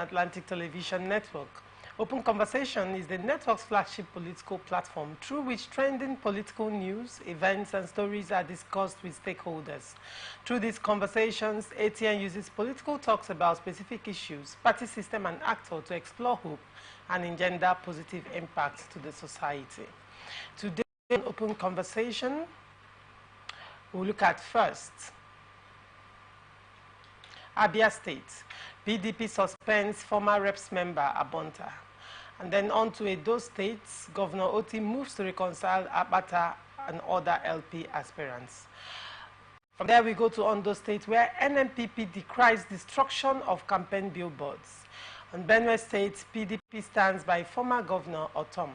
Atlantic Television Network. Open Conversation is the network's flagship political platform through which trending political news, events, and stories are discussed with stakeholders. Through these conversations, ATN uses political talks about specific issues, party system, and actor to explore hope and engender positive impacts to the society. Today, in Open Conversation, we'll look at first, Abia State. PDP suspends former reps member Abonta. And then on to Edo State, Governor Oti moves to reconcile Abata and other LP aspirants. From there we go to Ondo State, where NMPP decries destruction of campaign billboards. On Benue State, PDP stands by former Governor Otom.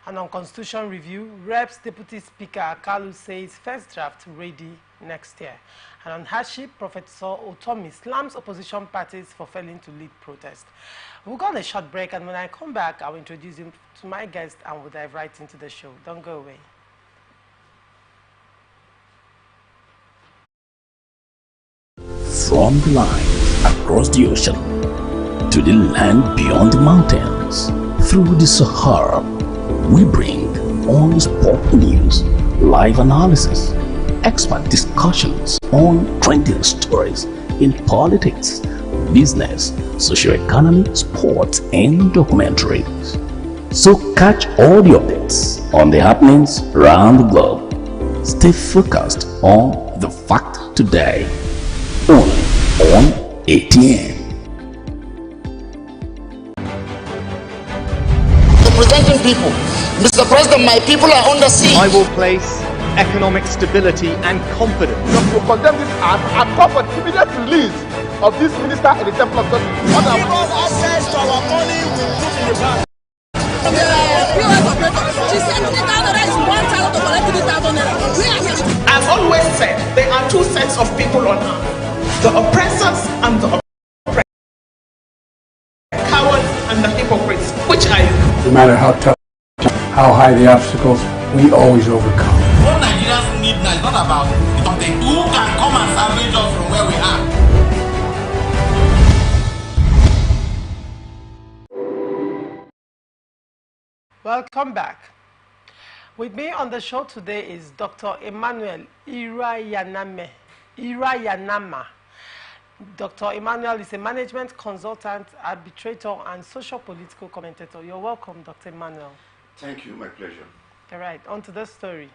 And on Constitution Review, Reps Deputy Speaker Akalu says first draft ready next year. And on hardship, Professor Otomi slams opposition parties for failing to lead protest. We'll go on a short break, and when I come back, I'll introduce you to my guest and we'll dive right into the show. Don't go away. From the line across the ocean to the land beyond the mountains, through the Sahara, we bring on-the-spot news, live analysis, expert discussions on trending stories in politics, business, socio-economy, sports, and documentaries. So catch all the updates on the happenings around the globe. Stay focused on the fact today, only on ATN. Representing people. Mr. President, my people are under siege. I will place economic stability and confidence. You condemn this act and call for immediate release of this minister in the Temple of God. Give us access to our money we put in the bank. She said 3,000 is 1,000 to collect 3,000 naira. I've always said there are two sets of people on earth: the oppressors and the oppressed, cowards and the hypocrites. Which are you? No matter how tough, how high the obstacles, we always overcome. What Nigerians need now is not about something. Who can come and salvage us from where we are? Welcome back. With me on the show today is Dr. Emmanuel Irayanama. Dr. Emmanuel is a management consultant, arbitrator, and social political commentator. You're welcome, Dr. Emmanuel. Thank you, my pleasure. All right, on to the story.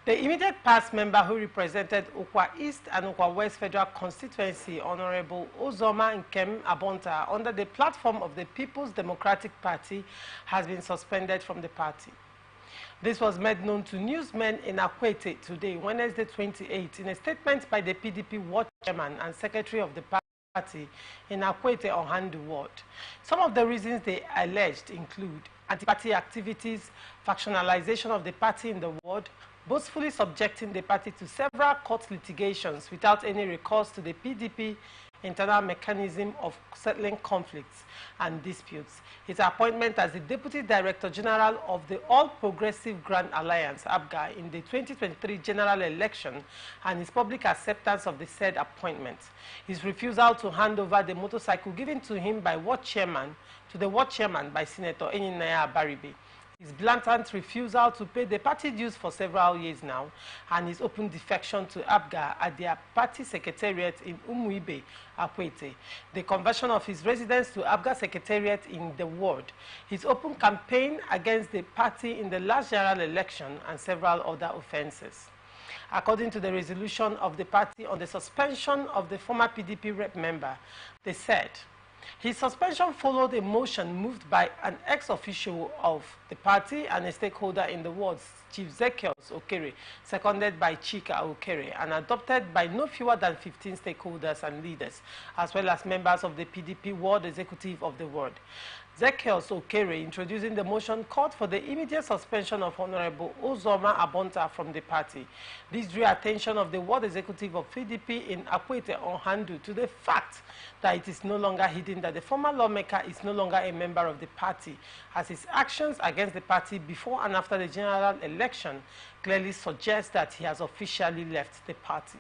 The immediate past member who represented Ukwa East and Ukwa West Federal Constituency, Honorable Uzoma Nkem Abonta, under the platform of the People's Democratic Party, has been suspended from the party. This was made known to newsmen in Akwete today, Wednesday 28, in a statement by the PDP Ward Chairman and Secretary of the party in Akwete Ohandu Ward. Some of the reasons they alleged include anti-party activities, factionalization of the party in the ward, boastfully subjecting the party to several court litigations without any recourse to the PDP internal mechanism of settling conflicts and disputes, his appointment as the Deputy Director General of the All Progressive Grand Alliance, ABGA, in the 2023 general election, and his public acceptance of the said appointment, his refusal to hand over the motorcycle given to him by Ward Chairman to the Ward Chairman by Senator Enyinaya Baribe, his blatant refusal to pay the party dues for several years now, and his open defection to ABGA at their party secretariat in Umuibe, Akwete, the conversion of his residence to ABGA secretariat in the ward, his open campaign against the party in the last general election, and several other offenses. According to the resolution of the party on the suspension of the former PDP rep member, they said, his suspension followed a motion moved by an ex-official of the party and a stakeholder in the wards, Chief Zekios Okere, seconded by Chika Okere, and adopted by no fewer than 15 stakeholders and leaders, as well as members of the PDP ward executive of the ward. Zekiel Okere, introducing the motion, called for the immediate suspension of Honorable Uzoma Abonta from the party. This drew attention of the World Executive of PDP in Akwete on Handu to the fact that it is no longer hidden that the former lawmaker is no longer a member of the party, as his actions against the party before and after the general election clearly suggest that he has officially left the party.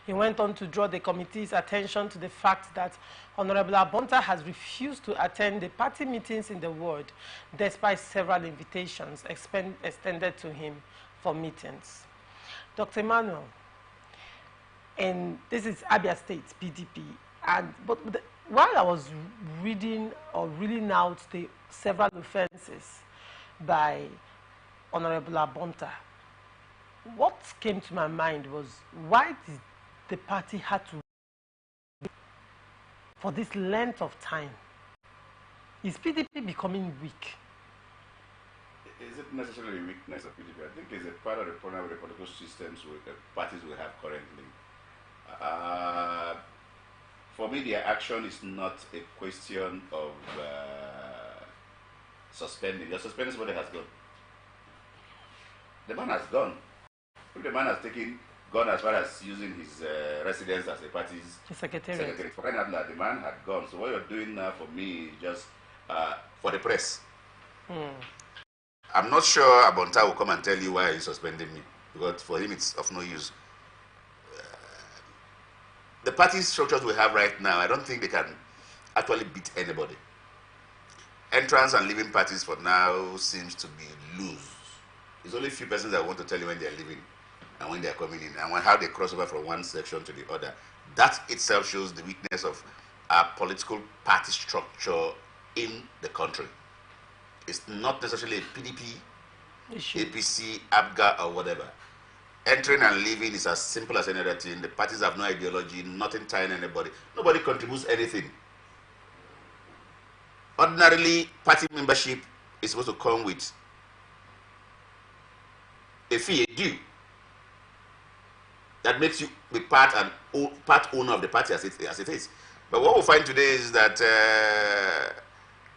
He went on to draw the committee's attention to the fact that Honorable Abonta has refused to attend the party meetings in the ward, despite several invitations extended to him for meetings. Dr. Emmanuel, and this is Abia State, PDP, while I was reading or reading out the several offenses by Honorable Abonta, what came to my mind was, why did the party had to for this length of time? Is PDP becoming weak? Is it necessarily a weakness of PDP? I think it's a part of the problem with the political systems parties we have currently. For me, their action is not a question of suspending. You're suspending somebody has gone. The man has gone. If the man has gone as far as using his residence as a party's secretary. For crying out loud, the man had gone. So what you're doing now for me is just for the press. I'm not sure Abonta will come and tell you why he's suspending me, because for him it's of no use. The party structures we have right now, I don't think they can actually beat anybody. Entrance and leaving parties for now seems to be loose. There's only a few persons that want to tell you when they're leaving and when they're coming in, and how they cross over from one section to the other. That itself shows the weakness of our political party structure in the country. It's not necessarily a PDP, APC, ABGA, or whatever. Entering and leaving is as simple as any other thing. The parties have no ideology, nothing tying anybody. Nobody contributes anything. Ordinarily, party membership is supposed to come with a fee, a due, that makes you be part owner of the party as it is. But what we find today is that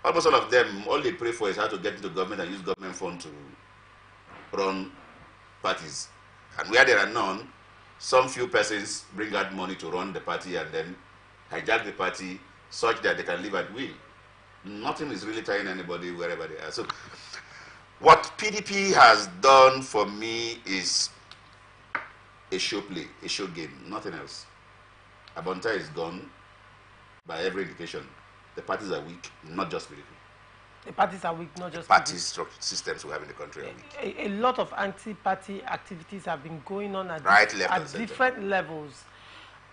almost all of them, all they pray for is how to get into government and use government funds to run parties. And where there are none, some few persons bring out money to run the party and then hijack the party such that they can live at will. Nothing is really tying anybody wherever they are. So what PDP has done for me is a show play, a show game, nothing else. Abonta is gone by every indication. The parties are weak, not just PDP. The parties are weak, not just party systems we have in the country are weak. A lot of anti-party activities have been going on at, different levels,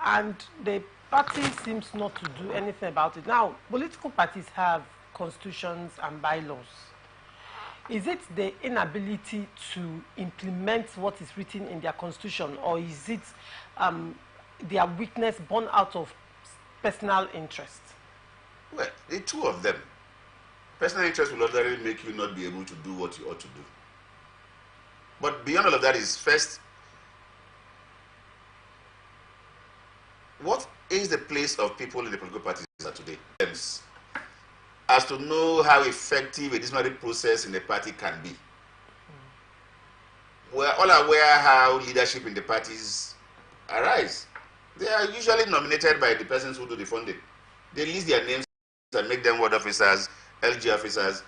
and the party seems not to do anything about it. Now, political parties have constitutions and bylaws. Is it the inability to implement what is written in their constitution, or is it their weakness born out of personal interest? Well, the two of them. Personal interest will ordinarily make you not be able to do what you ought to do. But beyond all of that is, first, what is the place of people in the political parties today? As to know how effective a disciplinary process in the party can be. We're all aware how leadership in the parties arise. They are usually nominated by the persons who do the funding. They list their names and make them ward officers, LG officers,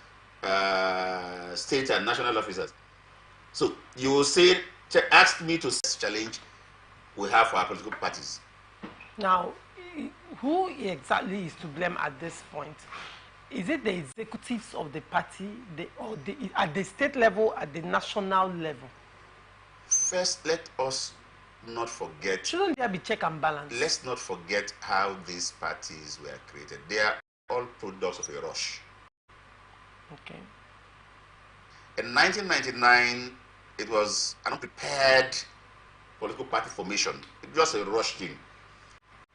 state and national officers. So you will say, ask me to challenge we have for our political parties. Now, who exactly is to blame at this point? Is it the executives of the party, at the state level, at the national level? First, let us not forget. Shouldn't there be check and balance? Let's not forget how these parties were created. They are all products of a rush. Okay. In 1999, it was an unprepared political party formation. It was a rush thing.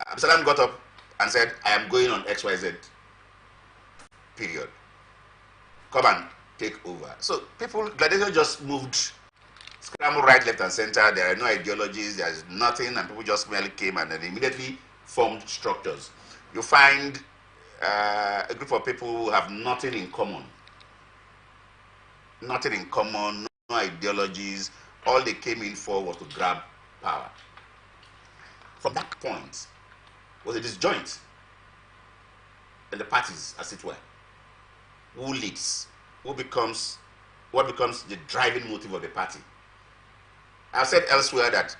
Absalam got up and said, I am going on XYZ, period. Come and take over. So gladiators just moved, scrambled right, left, and center. There are no ideologies, there is nothing, and people just merely came and then immediately formed structures. You find a group of people who have nothing in common. Nothing in common, no ideologies. All they came in for was to grab power. From that point, was a disjoint in the parties, as it were. Who leads? What becomes the driving motive of the party? I've said elsewhere that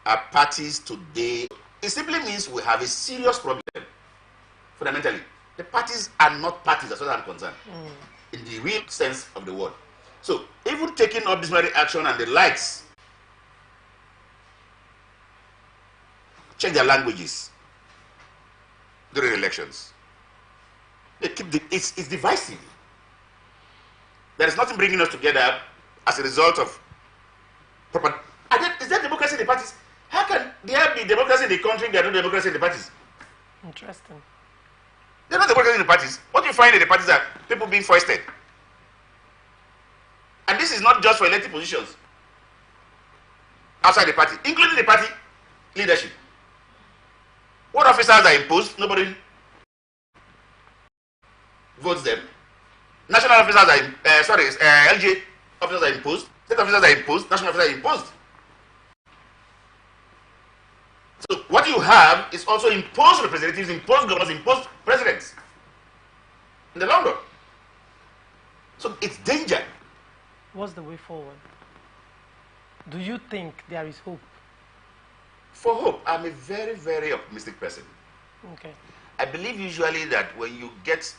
our parties today, it simply means we have a serious problem, fundamentally. The parties are not parties, as far as I'm concerned, in the real sense of the word. So, even taking up disciplinary action and the likes, check their languages during elections. They keep it's divisive. There is nothing bringing us together as a result of proper. Is there democracy in the parties? How can there be democracy in the country if there is no democracy in the parties? Interesting. There's no democracy in the parties. What do you find in the parties are people being foisted? And this is not just for elected positions outside the party, including the party leadership. What officers are imposed? Nobody votes them. National officers are LG officers are imposed. State officers are imposed. National officers are imposed. So what you have is also imposed representatives, imposed governors, imposed presidents in the long run. So it's danger. What's the way forward? Do you think there is hope? For hope, I'm a very, very optimistic person. Okay. I believe usually that when you get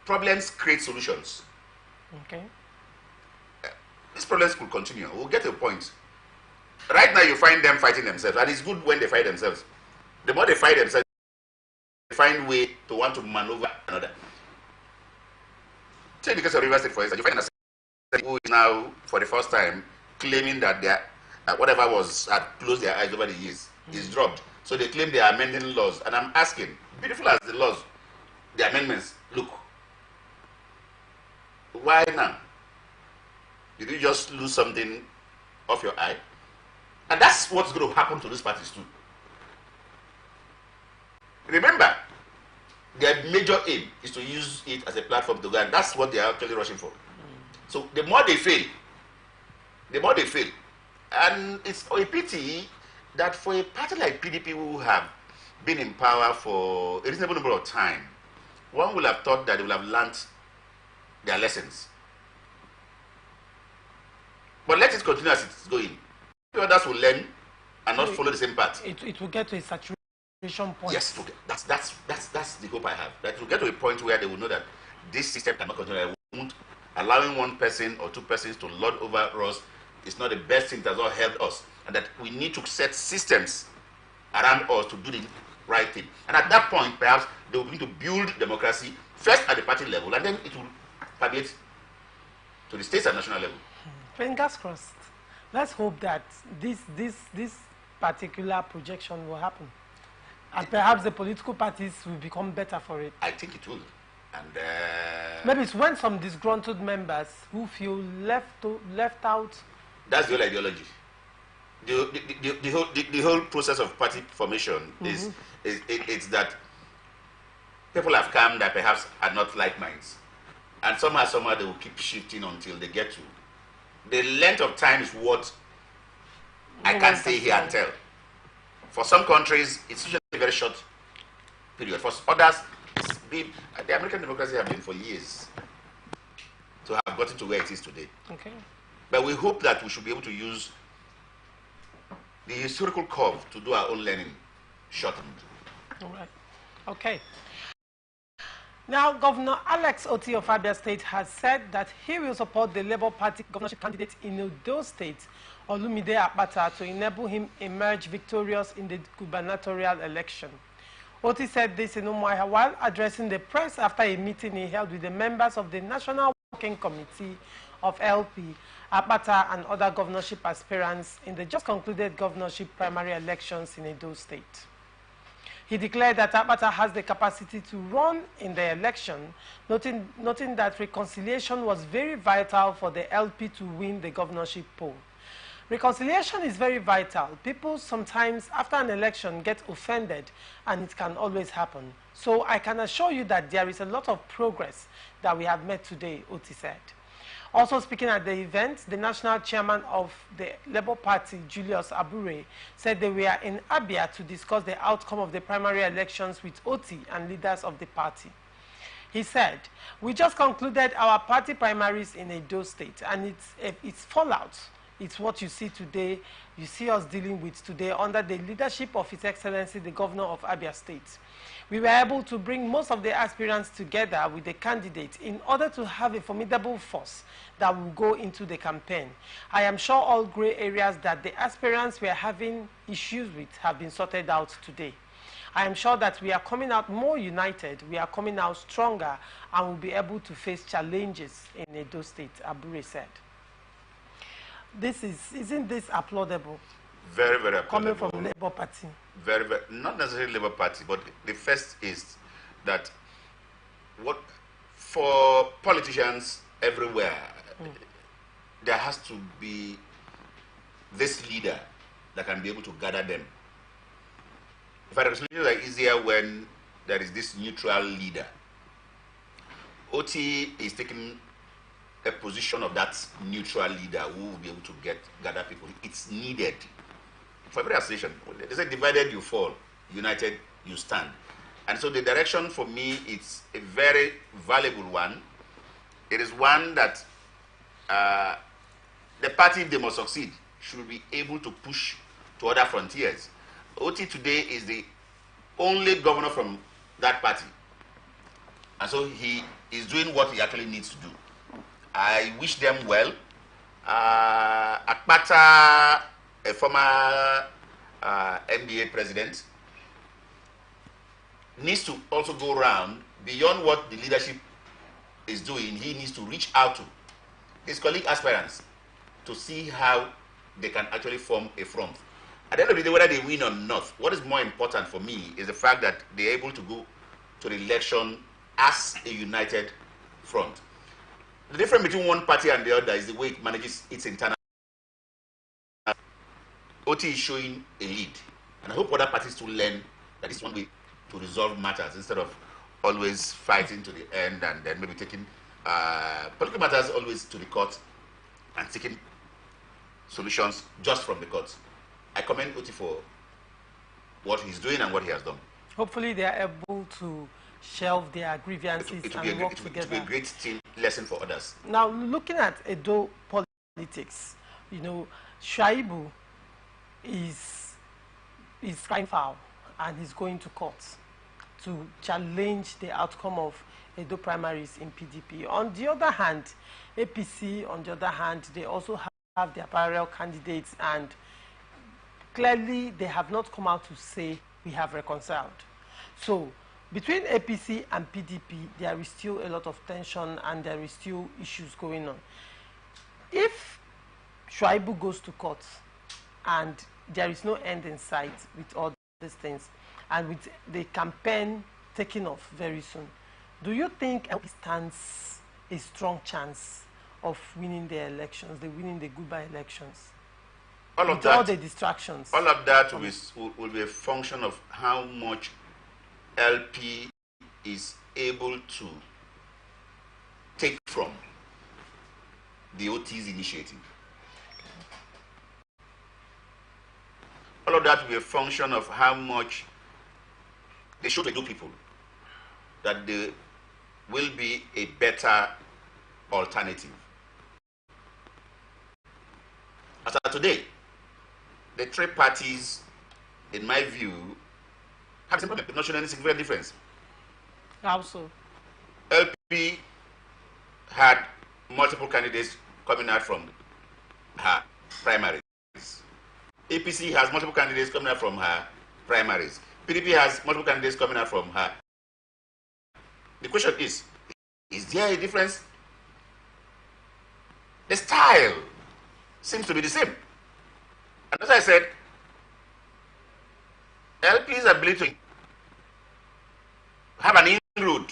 problems, create solutions. Okay. These problems could continue. We'll get to a point. Right now, you find them fighting themselves, and it's good when they fight themselves. The more they fight themselves, they find a way to want to maneuver another. Take the case of River State, for instance. You find a who is now, for the first time, claiming that they whatever had closed their eyes over the years is dropped. So they claim they are amending laws. And I'm asking, beautiful as the laws, the amendments look, why now? Did you just lose something off your eye? And that's what's going to happen to these parties too. Remember, their major aim is to use it as a platform to go, and that's what they are actually rushing for. So the more they fail, and it's a pity that for a party like PDP who have been in power for a reasonable number of time, one would have thought that they would have learned their lessons. But let it continue as it's going. Others will learn and not follow the same path. It will get to a saturation point. Yes, okay. That's the hope I have. That it will get to a point where they will know that this system cannot continue. Allowing one person or two persons to lord over us is not the best thing that has not helped us. And that we need to set systems around us to do the right thing. And at that point, perhaps they will begin to build democracy first at the party level, and then it will permeate to the states and national level. Fingers crossed. Let's hope that this particular projection will happen. And perhaps the political parties will become better for it. I think it will. And maybe it's when some disgruntled members who feel left out. That's the whole ideology. The whole process of party formation is that people have come that perhaps are not like minds. And somehow they will keep shifting until they get to. The length of time is what I can't say here and tell. For some countries, it's usually a very short period. For others, the American democracy have been for years to have gotten to where it is today. Okay. But we hope that we should be able to use the historical curve to do our own learning shortened. All right. Okay. Now, Governor Alex Oti of Abia State has said that he will support the Labour Party governorship candidate in Edo State, Olumide Akpata, to enable him emerge victorious in the gubernatorial election. Oti said this in Umuahia while addressing the press after a meeting he held with the members of the National Working Committee of LP, Akpata and other governorship aspirants in the just concluded governorship primary elections in Edo State. He declared that Akpata has the capacity to run in the election, noting that reconciliation was very vital for the LP to win the governorship poll. Reconciliation is very vital. People sometimes, after an election, get offended, and it can always happen. So I can assure you that there is a lot of progress that we have made today, Oti said. Also speaking at the event, the national chairman of the Labour Party, Julius Abure, said they were in Abia to discuss the outcome of the primary elections with Oti and leaders of the party. He said, "We just concluded our party primaries in Edo State, and it's fallout. It's what you see today, you see us dealing with today under the leadership of His Excellency, the Governor of Abia State. We were able to bring most of the aspirants together with the candidates in order to have a formidable force that will go into the campaign. I am sure all gray areas that the aspirants were having issues with have been sorted out today. I am sure that we are coming out more united, we are coming out stronger, and will be able to face challenges in Edo State," Abure said. Isn't this applaudable? Very, very applaudable. Coming from Labour Party. Very, very, not necessarily Labour Party, but the first is that for politicians everywhere, there has to be this leader that can be able to gather them. In fact, reconciliations are easier when there is this neutral leader. OT is taking a position of that neutral leader who will be able to gather people. It's needed for every association. They say divided you fall, united you stand. And so the direction for me, it's a very valuable one. It is one that the party, if they must succeed, should be able to push to other frontiers. OT today is the only governor from that party. And so he is doing what he actually needs to do. I wish them well. Akpata, a former NBA president, needs to also go around beyond what the leadership is doing. He needs to reach out to his colleague aspirants to see how they can actually form a front. At the end of the day, whether they win or not, what is more important for me is the fact that they're able to go to the election as a united front. The difference between one party and the other is the way it manages its internal. OT is showing a lead, and I hope other parties to learn that it's one way to resolve matters instead of always fighting to the end and then maybe taking political matters always to the court and seeking solutions just from the courts. I commend OT for what he's doing and what he has done. Hopefully they are able to shelve their grievances and work together. It will be a great team lesson for others. Now, looking at Edo politics, you know, Shaibu is crying foul and he's going to court to challenge the outcome of Edo primaries in PDP. On the other hand, APC, on the other hand, they also have their parallel candidates, and clearly they have not come out to say we have reconciled. So between APC and PDP, there is still a lot of tension and there is still issues going on. If Shuaibu goes to court and there is no end in sight with all these things, and with the campaign taking off very soon, do you think LP stands a strong chance of winning the elections, winning the goodbye elections? All of that, all the distractions. All of that will be a function of how much LP is able to take from the OT's initiative. All of that will be a function of how much they show to do people that there will be a better alternative. As of today, the three parties, in my view, have not shown any significant difference. How so? LP had multiple candidates coming out from her primaries. APC has multiple candidates coming out from her primaries. PDP has multiple candidates coming out from her. The question is there a difference? The style seems to be the same. And as I said, LP's ability to have an inroad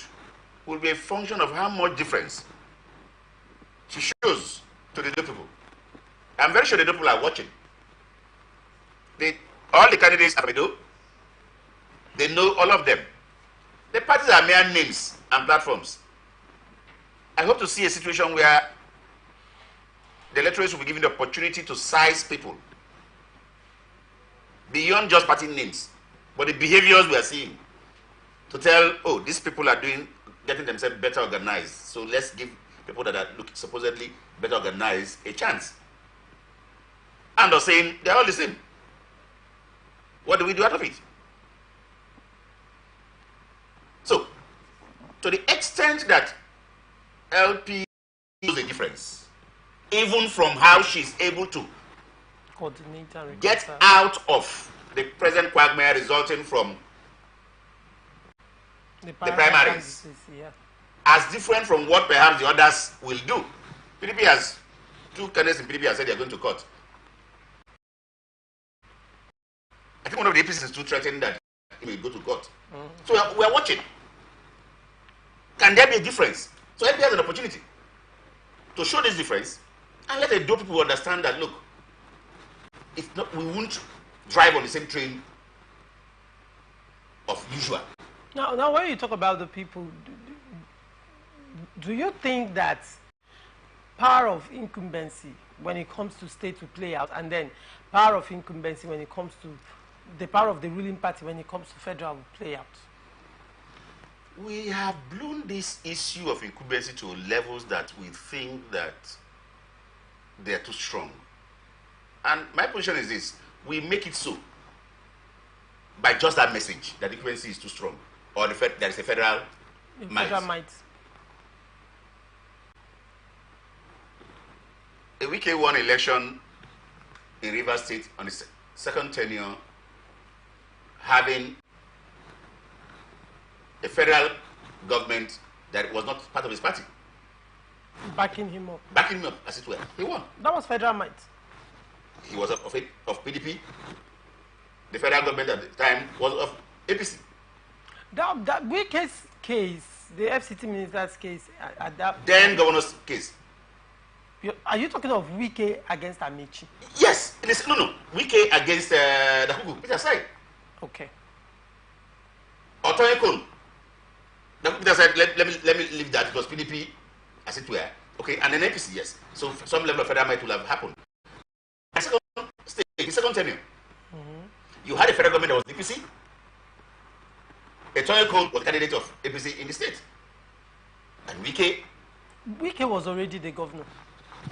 will be a function of how much difference she shows to the people. I'm very sure the people are watching. All the candidates are they know all of them. The parties are mere names and platforms. I hope to see a situation where the electorates will be given the opportunity to size people beyond just party names, but the behaviors we are seeing to tell, oh, these people are getting themselves better organized. So let's give people that are supposedly better organized a chance. And they're saying they're all the same. What do we do out of it? So, to the extent that LP knows the difference, even from how she's able to coordinate and get out of the present quagmire resulting from the primaries, yeah, as different from what perhaps the others will do. PDP has, 2 candidates in PDP have said they are going to court. I think one of the APCs is too threatened that he will go to court. So we are watching. Can there be a difference? So LP has an opportunity to show this difference and let the dope people understand that, look, it's not, we won't drive on the same train of usual. Now, when you talk about the people, do you think that power of incumbency when it comes to state to play out, and then power of incumbency when it comes to the power of the ruling party when it comes to federal will play out? We have blown this issue of incumbency to levels that we think that they are too strong. And my position is this: we make it so by just that message that incumbency is too strong, or there is a federal might. A Wike won election in Rivers State on his second tenure, having a federal government that was not part of his party. Backing him up. Backing him up, as it were. He won. That was federal might. He was of PDP. The federal government at the time was of APC. That Wike's case, the FCT minister's case, at that... Then governor's case. Are you talking of Wike against Amici? Yes. No. Wike against Dakugu. Peter said. Okay. Otoyekon. Peter said, let me leave that. It was PDP, as it were. Okay, and then APC, yes. So some level of federal might will have happened. The second stage, the second tenure, you had a federal government that was DPC. Otoyekon was candidate of APC in the state. And Wike was already the governor.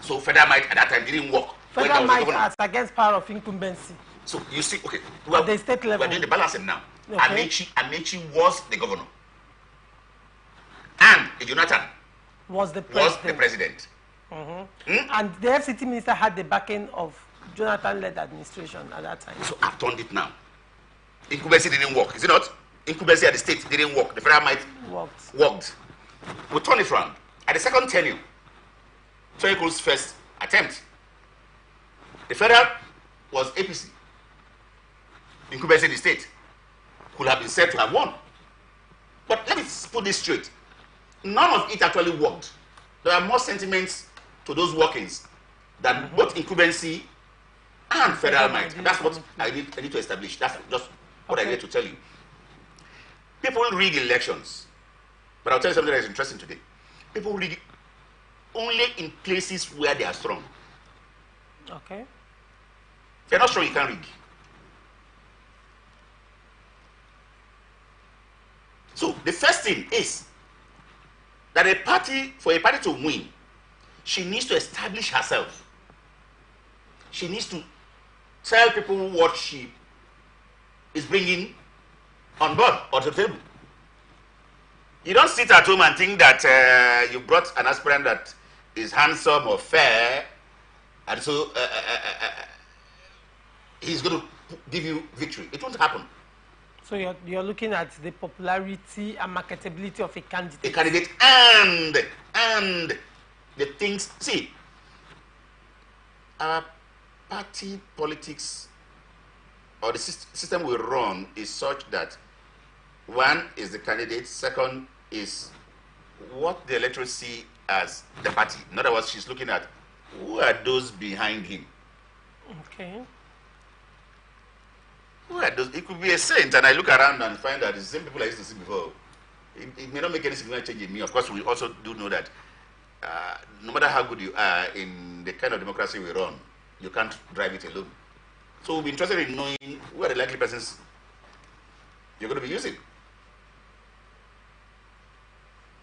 So federal might at that time didn't work. Federal might as against power of incumbency. So you see, okay, at the state level, we're doing the balancing now. Okay. Amici was the governor, and Jonathan was the president. And the FCT minister had the backing of Jonathan-led administration at that time. So I've turned it now. Incumbency didn't work, is it not? Incumbency at the state didn't work. The federal might worked. We turn it around. At the second tenure, Toyeko's first attempt, the federal was APC. Incumbency in the state could have been said to have won. But let me put this straight. None of it actually worked. There are more sentiments to those workings than both incumbency and federal might. That's what I need to establish. That's just what I need to tell you. People rig elections. But I'll tell you something that is interesting today. People rig only in places where they are strong. Okay. If you're not strong, you can't rig. So the first thing is that for a party to win, she needs to establish herself. She needs to tell people what she is bringing on board or to the table. You don't sit at home and think that you brought an aspirant that is handsome or fair, and so he's going to give you victory. It won't happen. So you're looking at the popularity and marketability of a candidate. A candidate and the things. See, our party politics or the system we run is such that one is the candidate, second is what the electorate see as the party. In other words, she's looking at who are those behind him. Okay. Well, it could be a saint, and I look around and find that it's the same people I used to see before. It may not make any significant change in me. Of course, we also do know that no matter how good you are in the kind of democracy we run, you can't drive it alone. So we'll be interested in knowing who are the likely persons you're going to be using.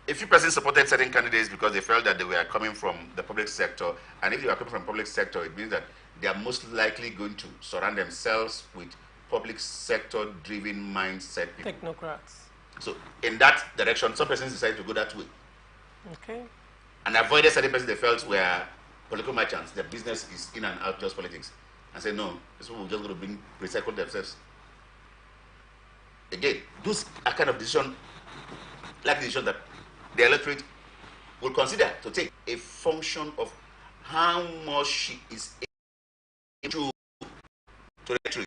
A few persons supported certain candidates because they felt that they were coming from the public sector, and if they are coming from public sector, it means that they are most likely going to surround themselves with public sector driven mindset people. Technocrats. So in that direction, some persons decided to go that way. Okay. And avoided certain persons they felt were political merchants. Their business is in and out just politics. And said, no, these people just going to recycle themselves. Again, those are kind of decisions, like decisions that the electorate will consider to take, a function of how much she is able to electorate,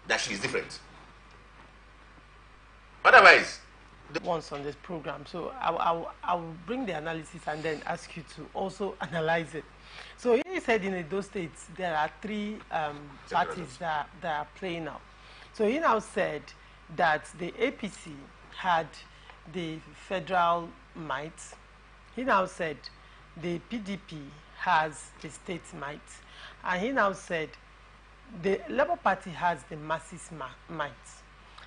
that she is different. Otherwise, once on this program, so I will bring the analysis and then ask you to also analyze it. So he said in those states there are three parties that are playing out. So he now said that the APC had the federal might. He now said the PDP has the state might, and he now said the Labour Party has the masses might.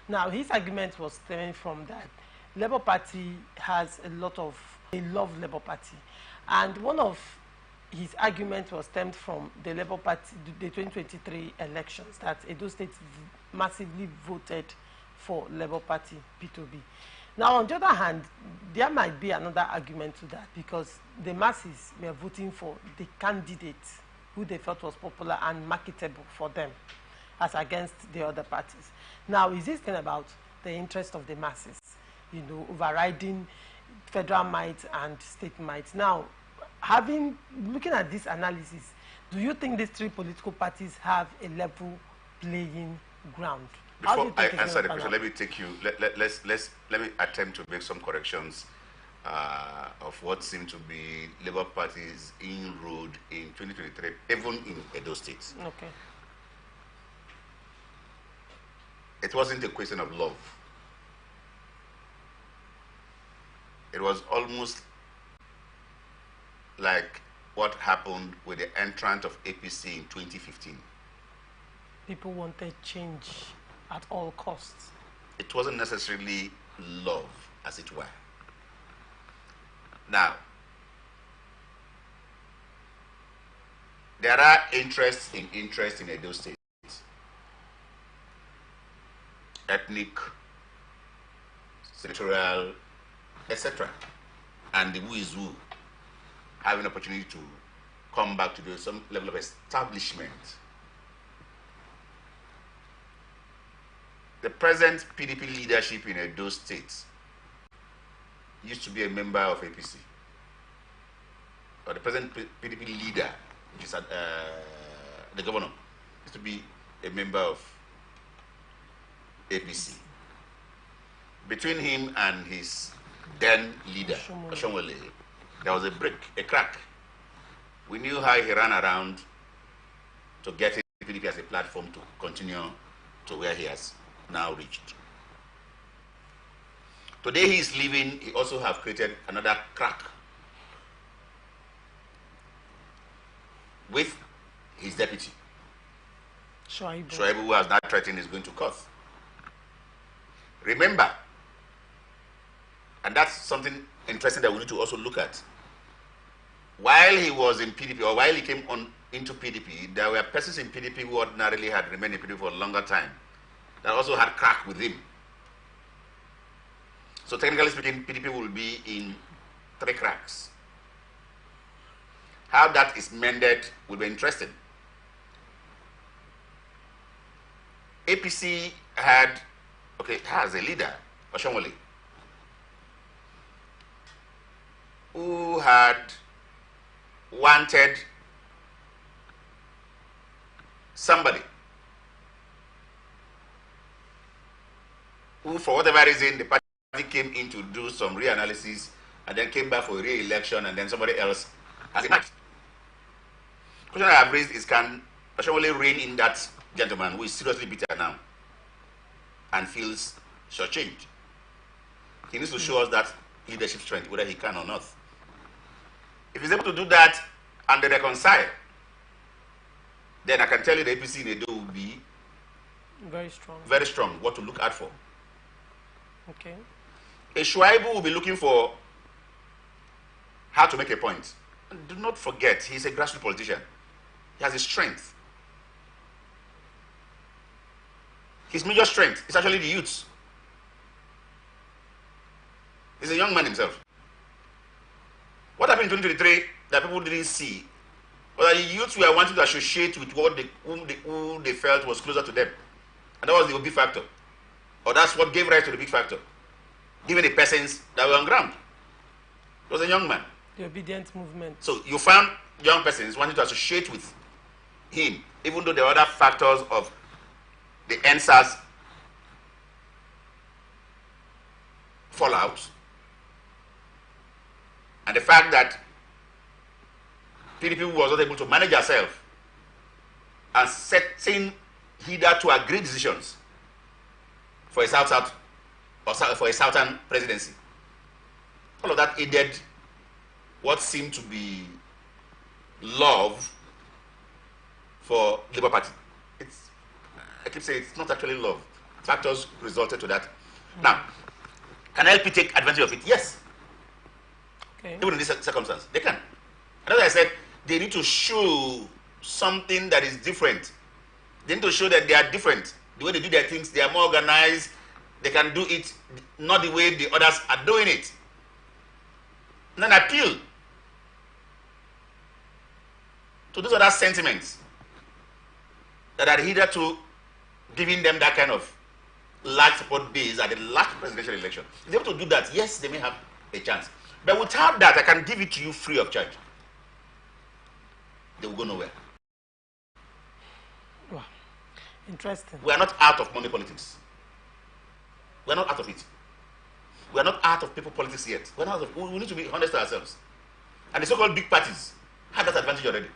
Now his argument was stemming from that Labour Party has they love Labour Party, and one of his argument was stemmed from the Labour Party, the 2023 elections, that Edo State massively voted for Labour Party P2B. Now, on the other hand, there might be another argument to that, because the masses were voting for the candidate who they felt was popular and marketable for them, as against the other parties. Now, is this thing about the interest of the masses, you know, overriding federal might and state might? Now, looking at this analysis, do you think these three political parties have a level playing ground? Before I answer the question, let me take you. Let me attempt to make some corrections of what seemed to be Labour Party's inroad in 2023, even in Edo State. Okay. It wasn't a question of love. It was almost like what happened with the entrant of APC in 2015. People wanted change at all costs. It wasn't necessarily love, as it were. Now, there are interests in Edo State. Ethnic, sectoral, etc. And the who is who have an opportunity to come back to do some level of establishment. The present PDP leadership in Edo State used to be a member of APC. Or the present PDP leader, which is the governor, used to be a member of APC. Between him and his then leader, Oshomole, there was a crack. We knew how he ran around to get PDP as a platform to continue to where he has now reached. Today he is leaving. He also have created another crack with his deputy, Shoaibu, who has now threatened is going to court. Remember, and that's something interesting that we need to also look at. While he was in PDP, or while he came into PDP, there were persons in PDP who ordinarily had remained in PDP for a longer time that also had crack with him. So technically speaking, PDP will be in 3 cracks. How that is mended will be interesting. APC has a leader, Oshomole, who had wanted somebody who, for whatever reason, the party came in to do some reanalysis and then came back for a re-election, and then somebody else has it. The question I have raised is, can only rein in that gentleman who is seriously bitter now and feels shortchanged. He needs to show us that leadership strength, whether he can or not. If he's able to do that and they reconcile, then I can tell you the APC in Edo will be very strong. Very strong. What to look out for. Okay. A Shuaibu will be looking for how to make a point. And do not forget, he's a grassroots politician. He has his strength. His major strength is actually the youths. He's a young man himself. What happened in 2023 that people didn't see? Well, the youths were wanting to associate with who they felt was closer to them. And that was the big factor. Or that's what gave rise to the big factor. Given the persons that were on ground. It was a young man. The obedient movement. So you found young persons wanting to associate with him, even though there were other factors of the NSAS fallout. And the fact that PDP was not able to manage herself and setting hitherto agreed decisions for a South-South or for a Southern presidency. All of that aided what seemed to be love for Labour Party. I keep saying it's not actually love. Factors resulted to that. Now, can LP take advantage of it? Yes. Okay. Even in this circumstance, they can. And as I said, they need to show something that is different. They need to show that they are different. The way they do their things, they are more organized. They can do it not the way the others are doing it. And then appeal to those other sentiments that are hitherto giving them that kind of large support base at the last presidential election. If they're able to do that, yes, they may have a chance. But without that, I can give it to you free of charge. They will go nowhere. Wow. Interesting. We are not out of money politics. We are not out of it. We are not out of people politics yet. We need to be honest to ourselves. And the so-called big parties have that advantage already.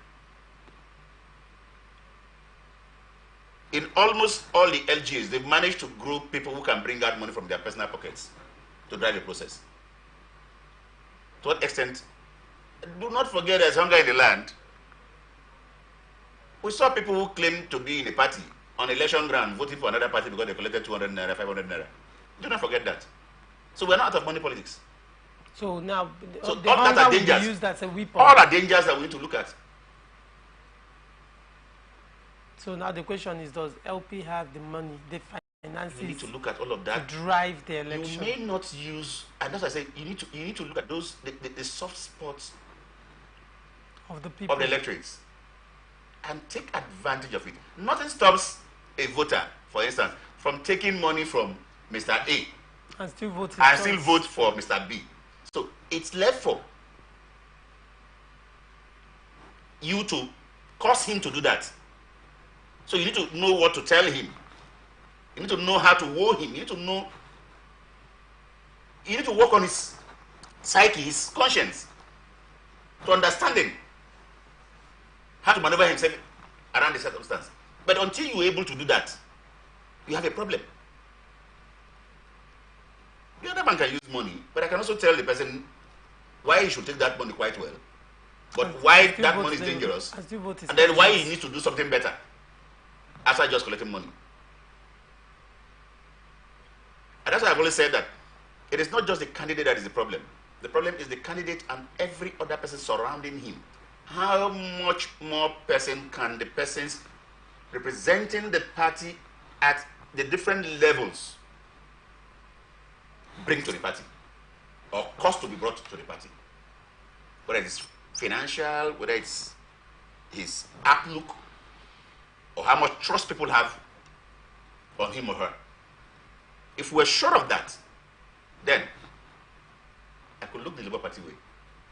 In almost all the LGAs, they've managed to grow people who can bring out money from their personal pockets to drive the process. To what extent? Do not forget there's hunger in the land. We saw people who claim to be in a party on election ground voting for another party because they collected 200 naira, 500 naira. Do not forget that. So we're not out of money politics. So now, so the all that hunger are will be dangers. used as a weapon. All are dangers that we need to look at. So now the question is, does LP have the money, the finances? You need to look at all of that. To drive the election. You may not use, and that's why I say you need to look at those the soft spots of the people, of the electorates, and take advantage of it. Nothing stops a voter, for instance, from taking money from Mr. A and still vote for Mr. B. So it's left for you to cause him to do that. So you need to know what to tell him. You need to know how to woo him. You need to know. You need to work on his psyche, his conscience, to understand him, how to maneuver himself around the circumstance. But until you're able to do that, you have a problem. The other man can use money, but I can also tell the person why he should take that money quite well, but why that money is dangerous, and then why he needs to do something better after just collecting money. And that's why I've always said that it is not just the candidate that is the problem. The problem is the candidate and every other person surrounding him. How much more person can the persons representing the party at the different levels bring to the party or cost to be brought to the party? Whether it's financial, whether it's his outlook, or how much trust people have on him or her. If we're sure of that, then I could look the Labour Party way.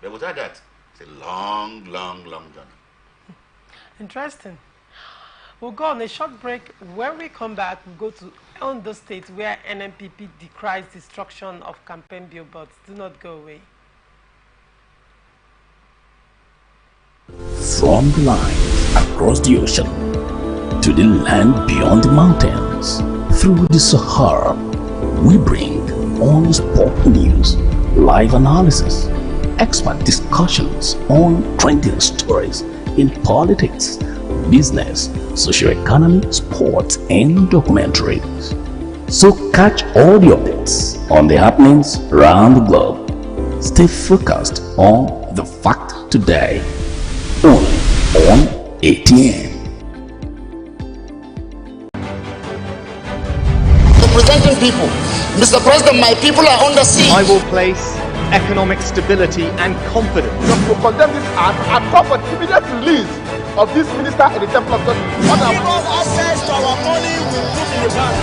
But without that, it's a long, long, long journey. Interesting. We'll go on a short break. When we come back, we'll go to Ondo State, where NNPP decries destruction of campaign billboards. Do not go away. From the line across the ocean to the land beyond the mountains. Through the Sahara, we bring on sport news, live analysis, expert discussions on trending stories in politics, business, socio-economy, sports, and documentaries. So catch all the updates on the happenings around the globe. Stay focused on the fact today, only on ATN. Representing people. Mr. President, my people are under siege. I will place economic stability and confidence. To condemn this act and call for the immediate release of this minister in the Temple of Justice. Give us access to our money we put in the bank.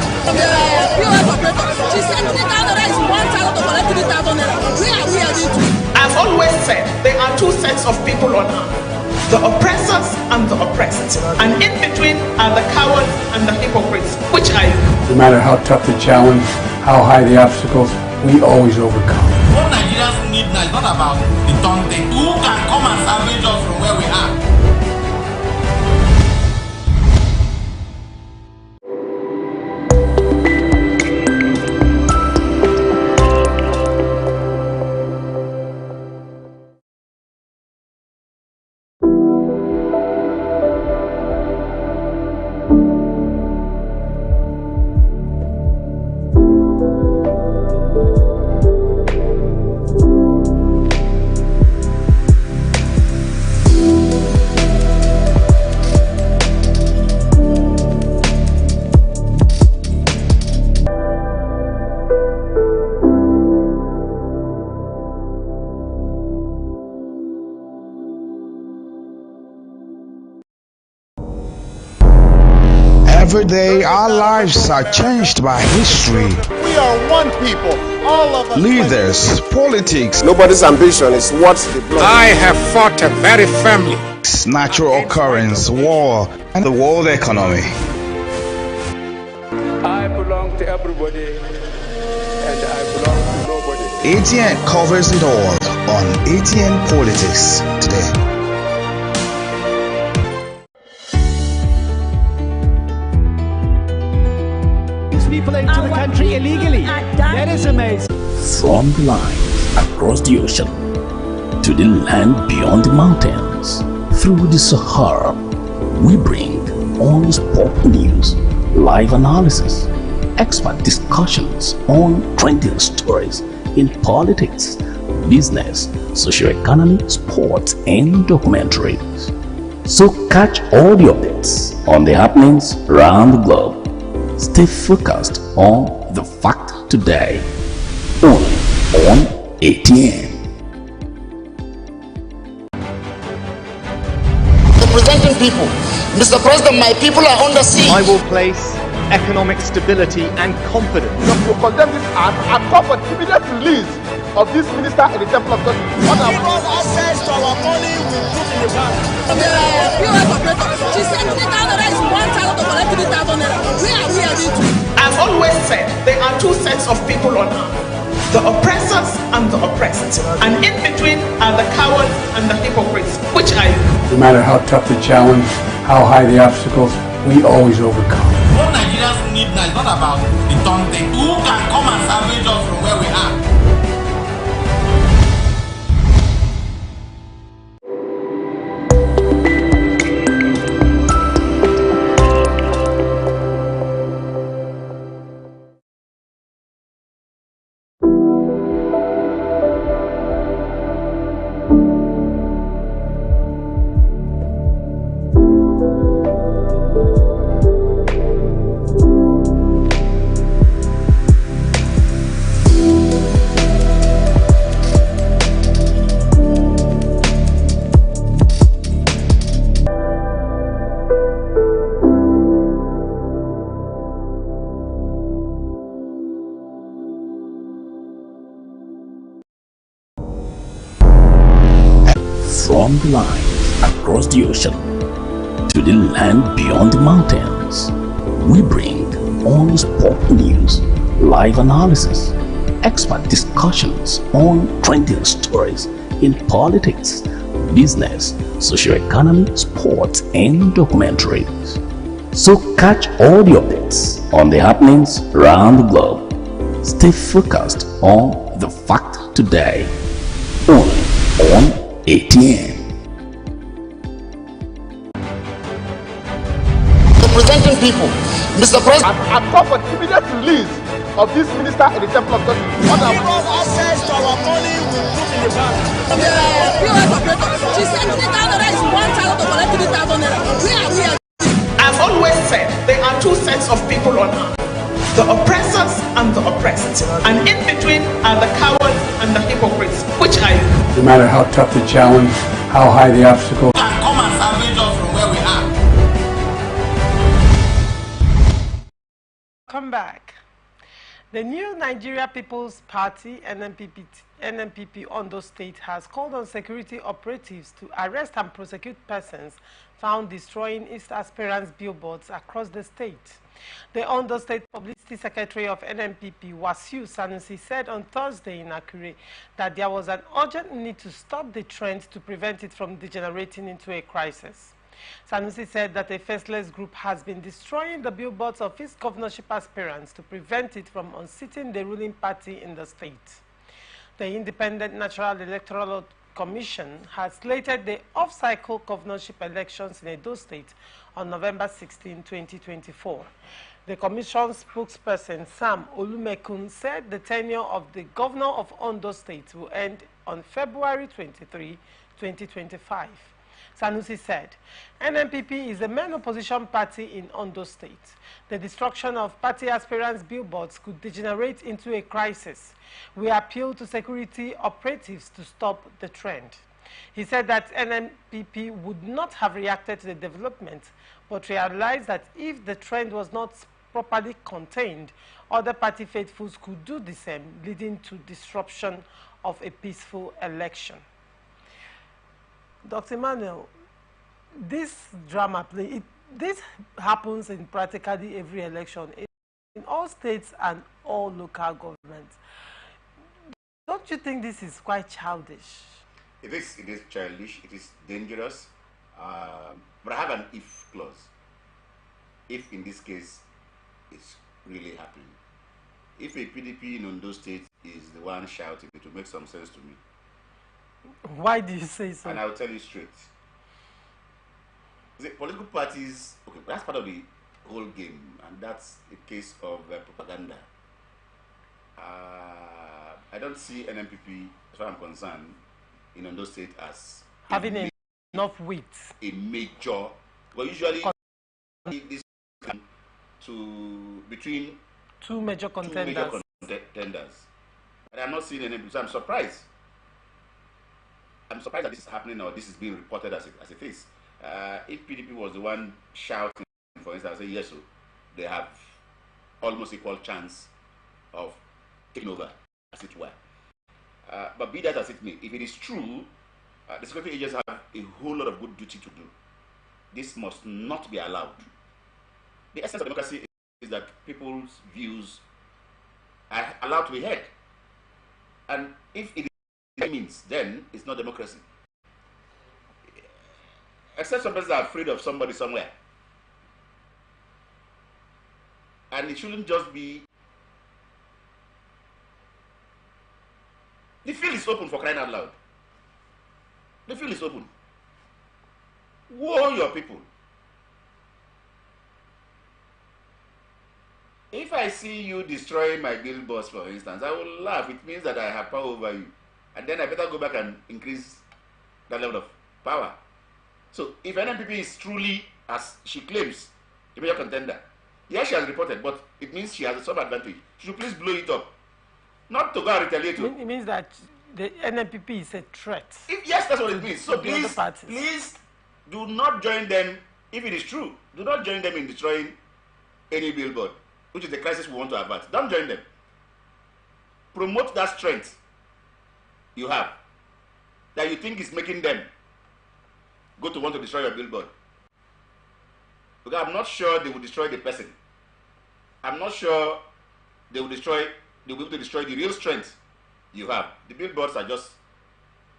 POS operator, she said 3,000 is 1,000 to collect 3,000 naira. Where are we heading to? I've always said there are two sets of people on earth. The oppressors and the oppressed. And in between are the cowards and the hypocrites. Which are you? No matter how tough the challenge, how high the obstacles, we always overcome. What Nigerians need now is not about the taunting. Who can come and salvage us from where we are? Every day, our lives are changed by history. We are one people, all of us. Leaders, politics. Nobody's ambition is what the blood. I have fought a very family. Natural occurrence, war, and the world economy. I belong to everybody, and I belong to nobody. ATN covers it all on ATN Politics today. People into the country illegally. That is amazing. From the lines across the ocean to the land beyond the mountains, through the Sahara, we bring on sport news, live analysis, expert discussions on trending stories in politics, business, socio-economy, sports, and documentaries. So catch all the updates on the happenings around the globe. Stay focused on the fact today, only on ATN. Representing people. Mr. President, my people are under siege. I will place economic stability and confidence. To condemn this act and call for the immediate release of this minister in the Temple of Justice. Give us access to our money we put in the bank. POS operator, she said 3,000 is 1,000 to collect 3,000 naira. Where are we heading to? I've always said there are two sets of people on earth. The oppressors and the oppressed. And in between are the cowards and the hypocrites. Which are you? No matter how tough the challenge, how high the obstacles, we always overcome. What Nigerians need now is not about the taunting. Who can come and salvage us from where we are? From the lines across the ocean to the land beyond the mountains, we bring on sport news, live analysis, expert discussions on trending stories in politics, business, socio-economy, sports, and documentaries. So catch all the updates on the happenings around the globe. Stay focused on The Fact Today, only on ATN. Representing people, Mr. President, I call for the immediate release of this minister in the Temple of Justice. Give us access to our money we put in the bank. POS operator, she said 3,000 naira is 1,000 to collect 3,000 naira. Where are we at? I've always said there are two sets of people on earth, the oppressors and the oppressed. And in between are the cowards and the hypocrites. Which are you? No matter how tough the challenge, how high the obstacle, Come and salvage us from where we are. Come back. The new Nigeria People's Party, NNPP Ondo State, has called on security operatives to arrest and prosecute persons found destroying East aspirants' billboards across the state. The Ondo State Publicity Secretary of NNPP, Wasiu Sanusi, said on Thursday in Akure that there was an urgent need to stop the trend to prevent it from degenerating into a crisis. Sanusi said that a faceless group has been destroying the billboards of his governorship aspirants to prevent it from unseating the ruling party in the state. The Independent National Electoral Commission has slated the off-cycle governorship elections in Edo State on November 16, 2024. The Commission's spokesperson, Sam Olumekun, said the tenure of the governor of Ondo State will end on February 23, 2025. Sanusi said, NNPP is the main opposition party in Ondo State. The destruction of party aspirants' billboards could degenerate into a crisis. We appeal to security operatives to stop the trend. He said that NNPP would not have reacted to the development, but realized that if the trend was not properly contained, other party faithfuls could do the same, leading to disruption of a peaceful election. Dr. Emmanuel, this drama play, this happens in practically every election in all states and all local governments. Don't you think this is quite childish? It is childish, it is dangerous, but I have an if clause. If in this case it's really happening. If a PDP in Ondo State is the one shouting, it will make some sense to me. Why do you say so? And I'll tell you straight. The political parties, okay, that's part of the whole game, and that's a case of propaganda. I don't see NNPP, as far as I'm concerned, in Ondo State as having enough weight. A major, well, usually this to between two major contenders. And I'm not seeing NNPP, so I'm surprised. I'm surprised that this is happening or this is being reported as it is. If PDP was the one shouting, for instance, I say yes, so they have almost equal chance of taking over, as it were. But be that as it may, if it is true, the security agents have a whole lot of good duty to do. This must not be allowed. The essence of democracy is that people's views are allowed to be heard. And if it means, then it's not democracy. Except some persons are afraid of somebody somewhere. And it shouldn't just be. The field is open, for crying out loud. The field is open. Warn your people. If I see you destroying my billboards, for instance, I will laugh. It means that I have power over you. And then I better go back and increase that level of power. So if NNPP is truly, as she claims, the major contender, yes, she has reported, but it means she has some advantage. She should please blow it up. Not to go and retaliate. It means that the NNPP is a threat. Yes, that's what it means. So please do not join them, if it is true, do not join them in destroying any billboard, which is the crisis we want to avert. Don't join them. Promote that strength you have, that you think is making them go to want to destroy your billboard. Because I'm not sure they will destroy the person. I'm not sure they will be able to destroy the real strength you have. The billboards are just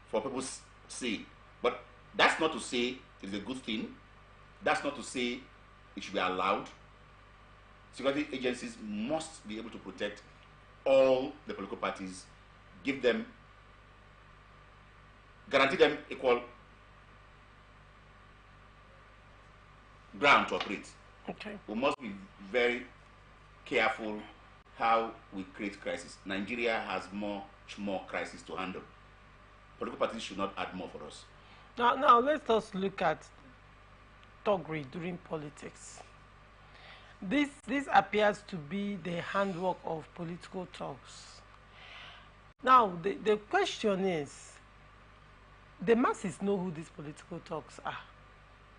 for people's seeing. But that's not to say it's a good thing. That's not to say it should be allowed. Security agencies must be able to protect all the political parties, guarantee them equal ground to operate. Okay. We must be very careful how we create crisis. Nigeria has much more crisis to handle. Political parties should not add more for us. Now let us look at thuggery during politics. This appears to be the handwork of political thugs. Now the question is, the masses know who these political thugs are.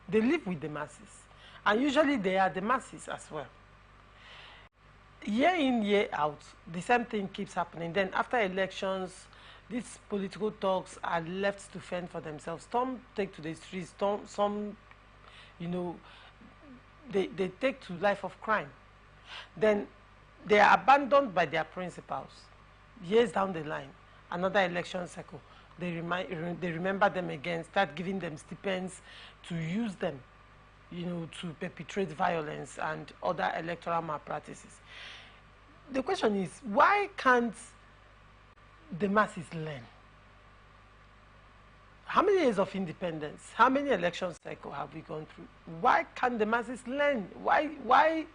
They live with the masses, and usually they are the masses as well. Year in, year out, the same thing keeps happening. Then after elections, these political thugs are left to fend for themselves. Some take to the streets, some they take to life of crime. Then they are abandoned by their principals. Years down the line, another election cycle, they remember them again, start giving them stipends to use them, to perpetrate violence and other electoral malpractices. The question is, why can't the masses learn? How many years of independence, how many election cycles have we gone through? Why can't the masses learn? Why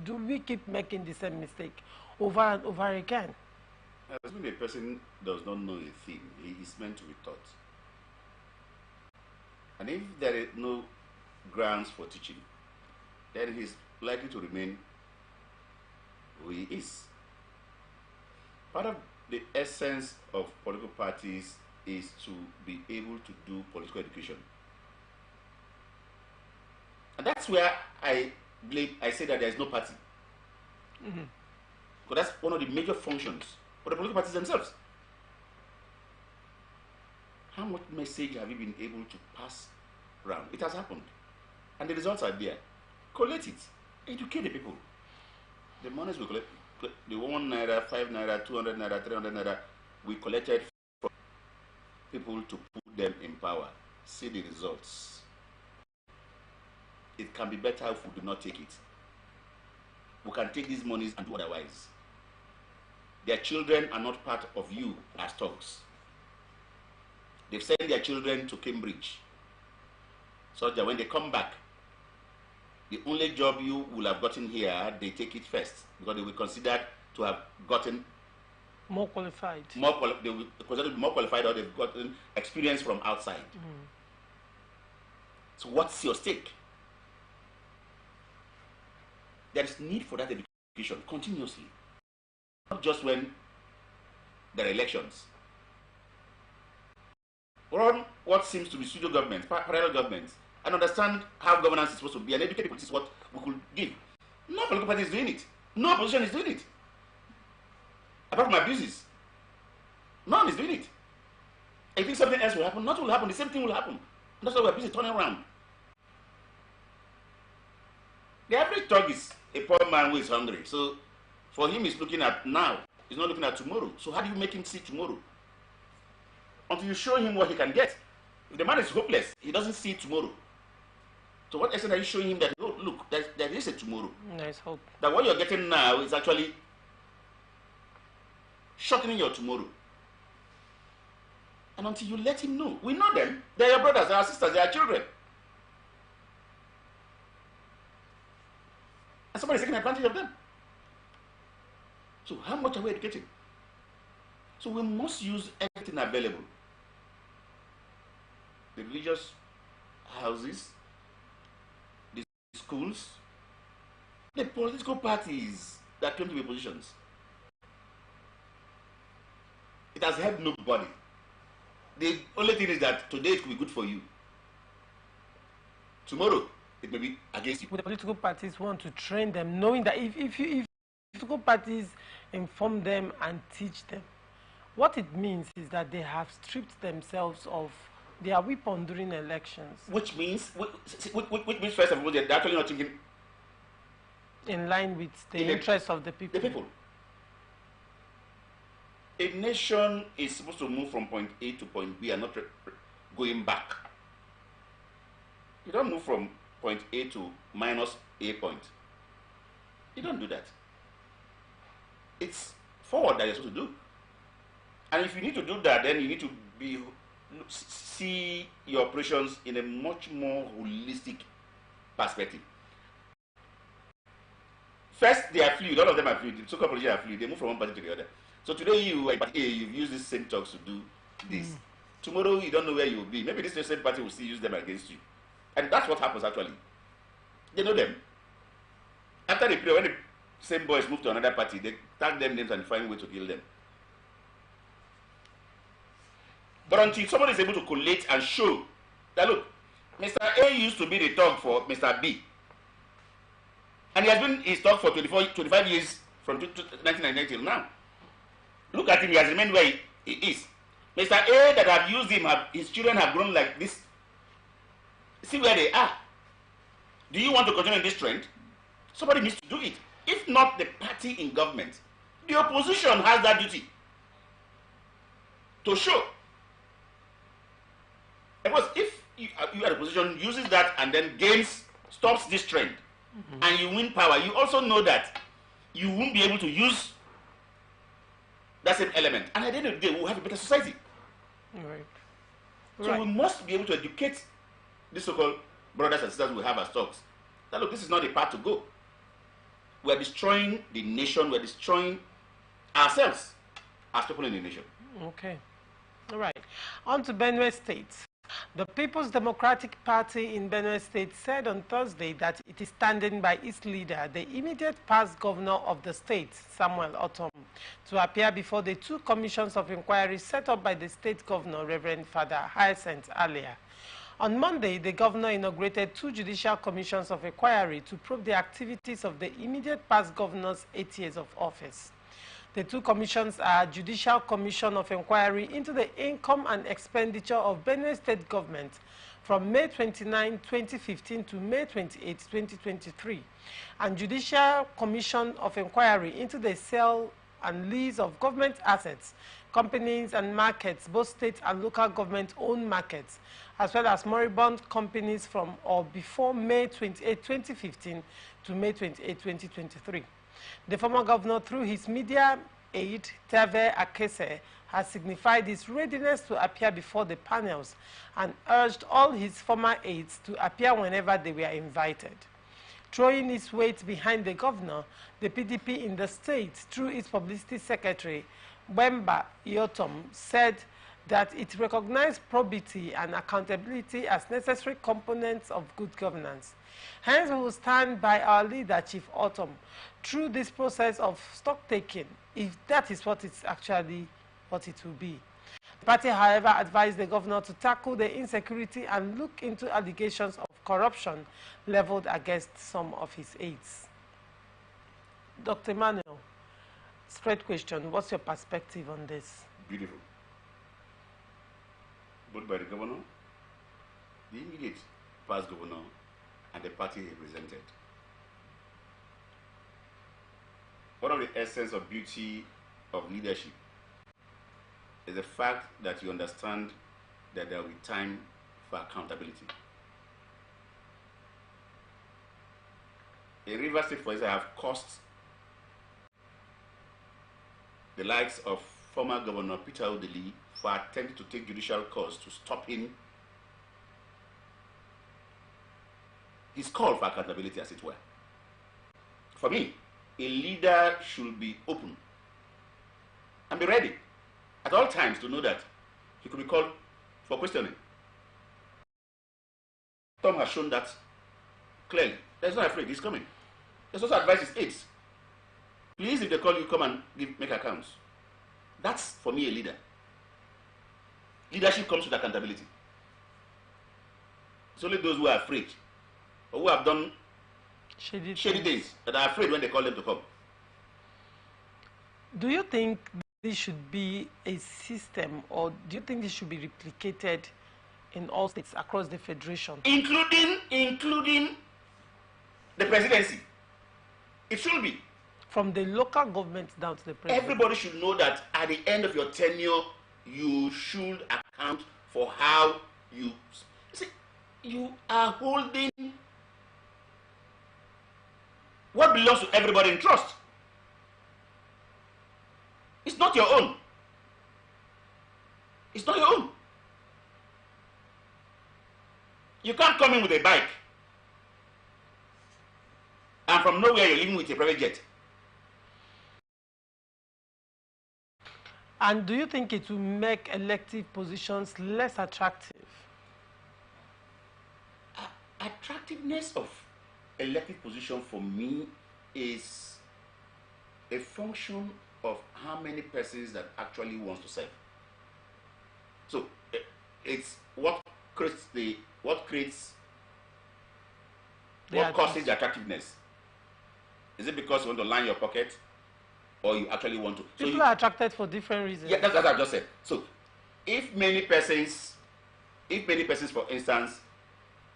do we keep making the same mistake over and over again? Assuming a person does not know a thing, he is meant to be taught. And if there is no grounds for teaching, then he is likely to remain who he is. Part of the essence of political parties is to be able to do political education. And that's where I say that there is no party. Mm-hmm. Because that's one of the major functions for the political parties themselves. How much message have you been able to pass around? It has happened. And the results are there. Collect it. Educate the people. The monies we collect, the 1 naira, 5 naira, 200 naira, 300 naira, we collected from people to put them in power. See the results. It can be better if we do not take it. We can take these monies and do otherwise. Their children are not part of you as thugs. They've sent their children to Cambridge, so that when they come back, the only job you will have gotten here, they take it first, because they will be considered to have gotten more qualified. They will be considered to be more qualified, or they've gotten experience from outside. Mm. So what's your stake? There is need for that education continuously. Not just when there are elections. Run what seems to be pseudo government, parallel governments, and understand how governance is supposed to be, and educate people. This is what we could give. No political party is doing it. No opposition is doing it. Apart from abuses, none is doing it. I think something else will happen. Nothing will happen. The same thing will happen. And that's why we're busy turning around. The average thug is a poor man who is hungry. So for him, he's looking at now. He's not looking at tomorrow. So how do you make him see tomorrow? Until you show him what he can get. If the man is hopeless, he doesn't see tomorrow. So what extent are you showing him that, oh, look, there is a tomorrow? There's hope. That what you're getting now is actually shortening your tomorrow. And until you let him know, we know them. They're your brothers, they're our sisters, they're our children. And somebody's taking advantage of them. So how much are we educating? So we must use everything available. The religious houses, the schools, the political parties that came to be positions. It has helped nobody. The only thing is that today it could be good for you. Tomorrow, it may be against you. The political parties want to train them, knowing that if political parties inform them and teach them, what it means is that they have stripped themselves of their weapon during elections. Which means first of all, they're actually not thinking in line with the interests of the people. The people. A nation is supposed to move from point A to point B and not going back. You don't move from point A to minus A point. You don't do that. It's forward that you're supposed to do. And if you need to do that, then you need to see your operations in a much more holistic perspective. First, they are fluid. All of them are fluid. The so-called politicians are fluid. They move from one party to the other. So today you are party A, you've used these same talks to do this. Tomorrow you don't know where you will be. Maybe this same party will still use them against you. And that's what happens actually. They know them. After the period, when the same boys move to another party, they tag them names and find a way to kill them. But until somebody is able to collate and show that, look, Mr. A used to be the talk for Mr. B. And he has been his talk for 25 years from 1990 till now. Look at him, he has remained where he is. Mr. A that have used him, his children have grown like this. See where they are. Do you want to continue in this trend? Somebody needs to do it. If not the party in government, the opposition has that duty to show. Because if you are the opposition uses that and then stops this trend, and you win power, you also know that you won't be able to use that same element. And at the end of the day, we'll have a better society. Right. So we must be able to educate these so-called brothers and sisters we have as talks. That look, this is not the path to go. We are destroying the nation, we are destroying ourselves as people in the nation. Okay. All right. On to Benue State. The People's Democratic Party in Benue State said on Thursday that it is standing by its leader, the immediate past governor of the state, Samuel Otom, to appear before the two commissions of inquiry set up by the state governor, Reverend Father Hyacinth Alia. On Monday, the governor inaugurated two judicial commissions of inquiry to probe the activities of the immediate past governor's 8 years of office. The two commissions are Judicial Commission of Inquiry into the Income and Expenditure of Benue State Government from May 29, 2015 to May 28, 2023, and Judicial Commission of Inquiry into the sale and lease of government assets, companies and markets, both state and local government-owned markets, as well as moribund companies from or before May 28, 2015 to May 28, 2023. The former governor, through his media aide, Teve Akese, has signified his readiness to appear before the panels and urged all his former aides to appear whenever they were invited. Throwing his weight behind the governor, the PDP in the state, through its publicity secretary, Bemba Yotom, said that it recognized probity and accountability as necessary components of good governance. Hence, we will stand by our leader, Chief Autumn, through this process of stock-taking, if that is what it's actually what it will be. The party, however, advised the governor to tackle the insecurity and look into allegations of corruption leveled against some of his aides. Dr. Emmanuel, straight question, what's your perspective on this? Beautiful. Both by the governor, the immediate past governor, and the party he represented. One of the essence of beauty of leadership is the fact that you understand that there will be time for accountability. In Rivers State, for instance, have cost the likes of former Governor Peter Odili for attempting to take judicial course to stop him, his call for accountability, as it were. For me, a leader should be open and be ready at all times to know that he could be called for questioning. Tom has shown that clearly. He's not afraid, he's coming. He's also advised his aides. Please, if they call you, come and make accounts. That's, for me, a leader. Leadership comes with accountability. It's only those who are afraid or who have done shady things that are afraid when they call them to come. Do you think this should be a system, or do you think this should be replicated in all states across the federation? Including the presidency. It should be. From the local government down to the president. Everybody should know that at the end of your tenure, you should account for how you see. you are holding what belongs to everybody in trust. It's not your own. It's not your own. You can't come in with a bike and from nowhere you're living with a private jet. And do you think it will make elective positions less attractive? Attractiveness of elective position for me is a function of how many persons that actually wants to serve. So it's what causes the attractiveness. Is it because you want to line your pocket, or you actually want to? People are attracted for different reasons. Yeah, that's what I just said. So if many persons, for instance,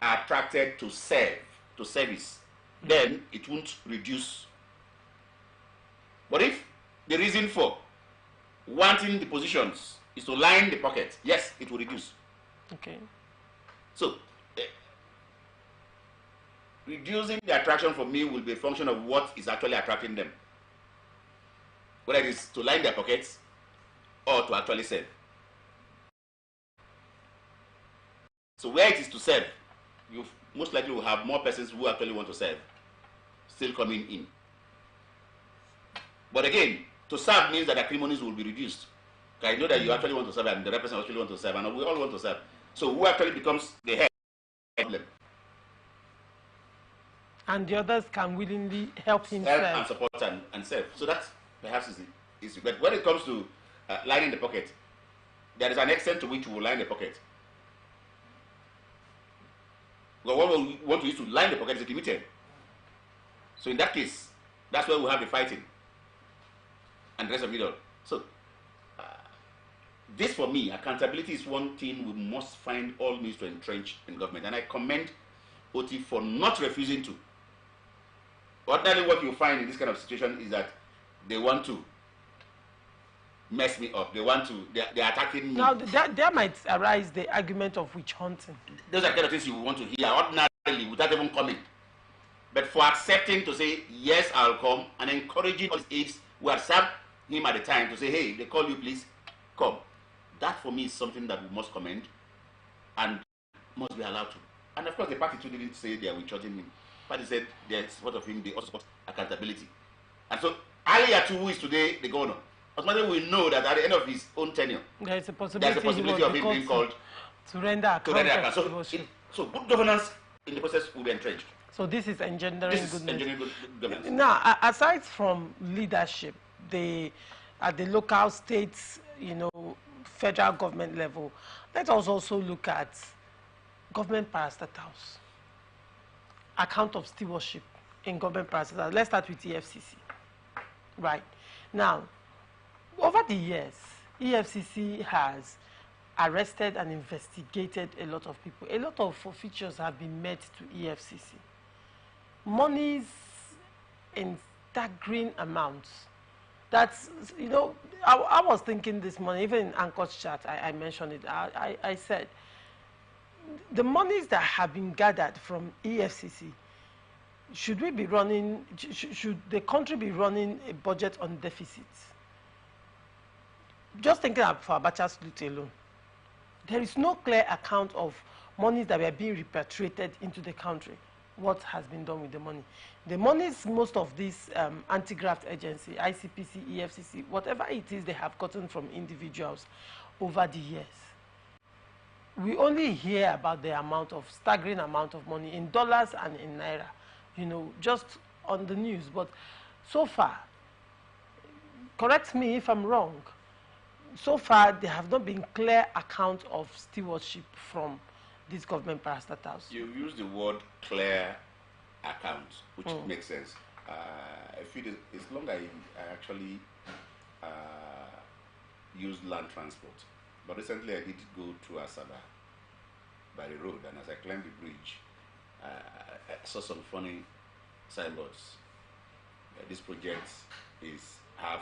are attracted to service, then it won't reduce. But if the reason for wanting the positions is to line the pocket, yes, it will reduce. Okay. So reducing the attraction for me will be a function of what is actually attracting them, whether it is to line their pockets or to actually serve. So where it is to serve, you most likely will have more persons who actually want to serve still coming in. But again, to serve means that acrimonies will be reduced. I know that you actually want to serve and the other person actually want to serve, and we all want to serve. So who actually becomes the head problem? And the others can willingly help him serve. And support and serve. So that perhaps is the issue. But when it comes to lining the pocket, there is an extent to which we will line the pocket. Well, what we want to use to line the pocket is limited. So in that case, that's where we have the fighting and the rest of it all. So this for me, accountability is one thing we must find all means to entrench in government. And I commend OT for not refusing to. Ordinarily, what you find in this kind of situation is that they want to mess me up. They're attacking me. Now, there might arise the argument of witch hunting. Those are the kind of things you want to hear ordinarily without even coming. But for accepting to say, yes, I'll come, and encouraging all his aides who had served him at the time to say, hey, they call you, please come. That for me is something that we must commend and must be allowed to. And of course, the party too didn't say they were charging him. The party said they support of him, they also support accountability. And so, Ali Yatu, who is today the governor, ultimately we know that at the end of his own tenure, there's a possibility of him being called to render account. So good governance in the process will be entrenched. So this is engendering goodness. Governance. Now, aside from leadership, at the local, states, federal government level, let us also look at government parastatals, account of stewardship in government parastatals. Let's start with EFCC. Right. Now, over the years, EFCC has arrested and investigated a lot of people. A lot of forfeitures have been made to EFCC. Monies in staggering amounts. That's, I was thinking this morning, even in Anchor's chat, I mentioned it. I said, the monies that have been gathered from EFCC, should we be running, should the country be running a budget on deficits? Just thinking of Abacha's loot alone, there is no clear account of monies that were being repatriated into the country. What has been done with the money? The monies, most of these anti-graft agency, ICPC, EFCC, whatever it is they have gotten from individuals over the years. We only hear about the staggering amount of money in dollars and in naira, just on the news. But so far, correct me if I'm wrong, so far there have not been clear account of stewardship from these government parastatals. You use the word clear account, which makes sense. I feel it's long I actually used land transport. But recently I did go to Asaba by the road, and as I climbed the bridge, I saw some funny signboards. This project is half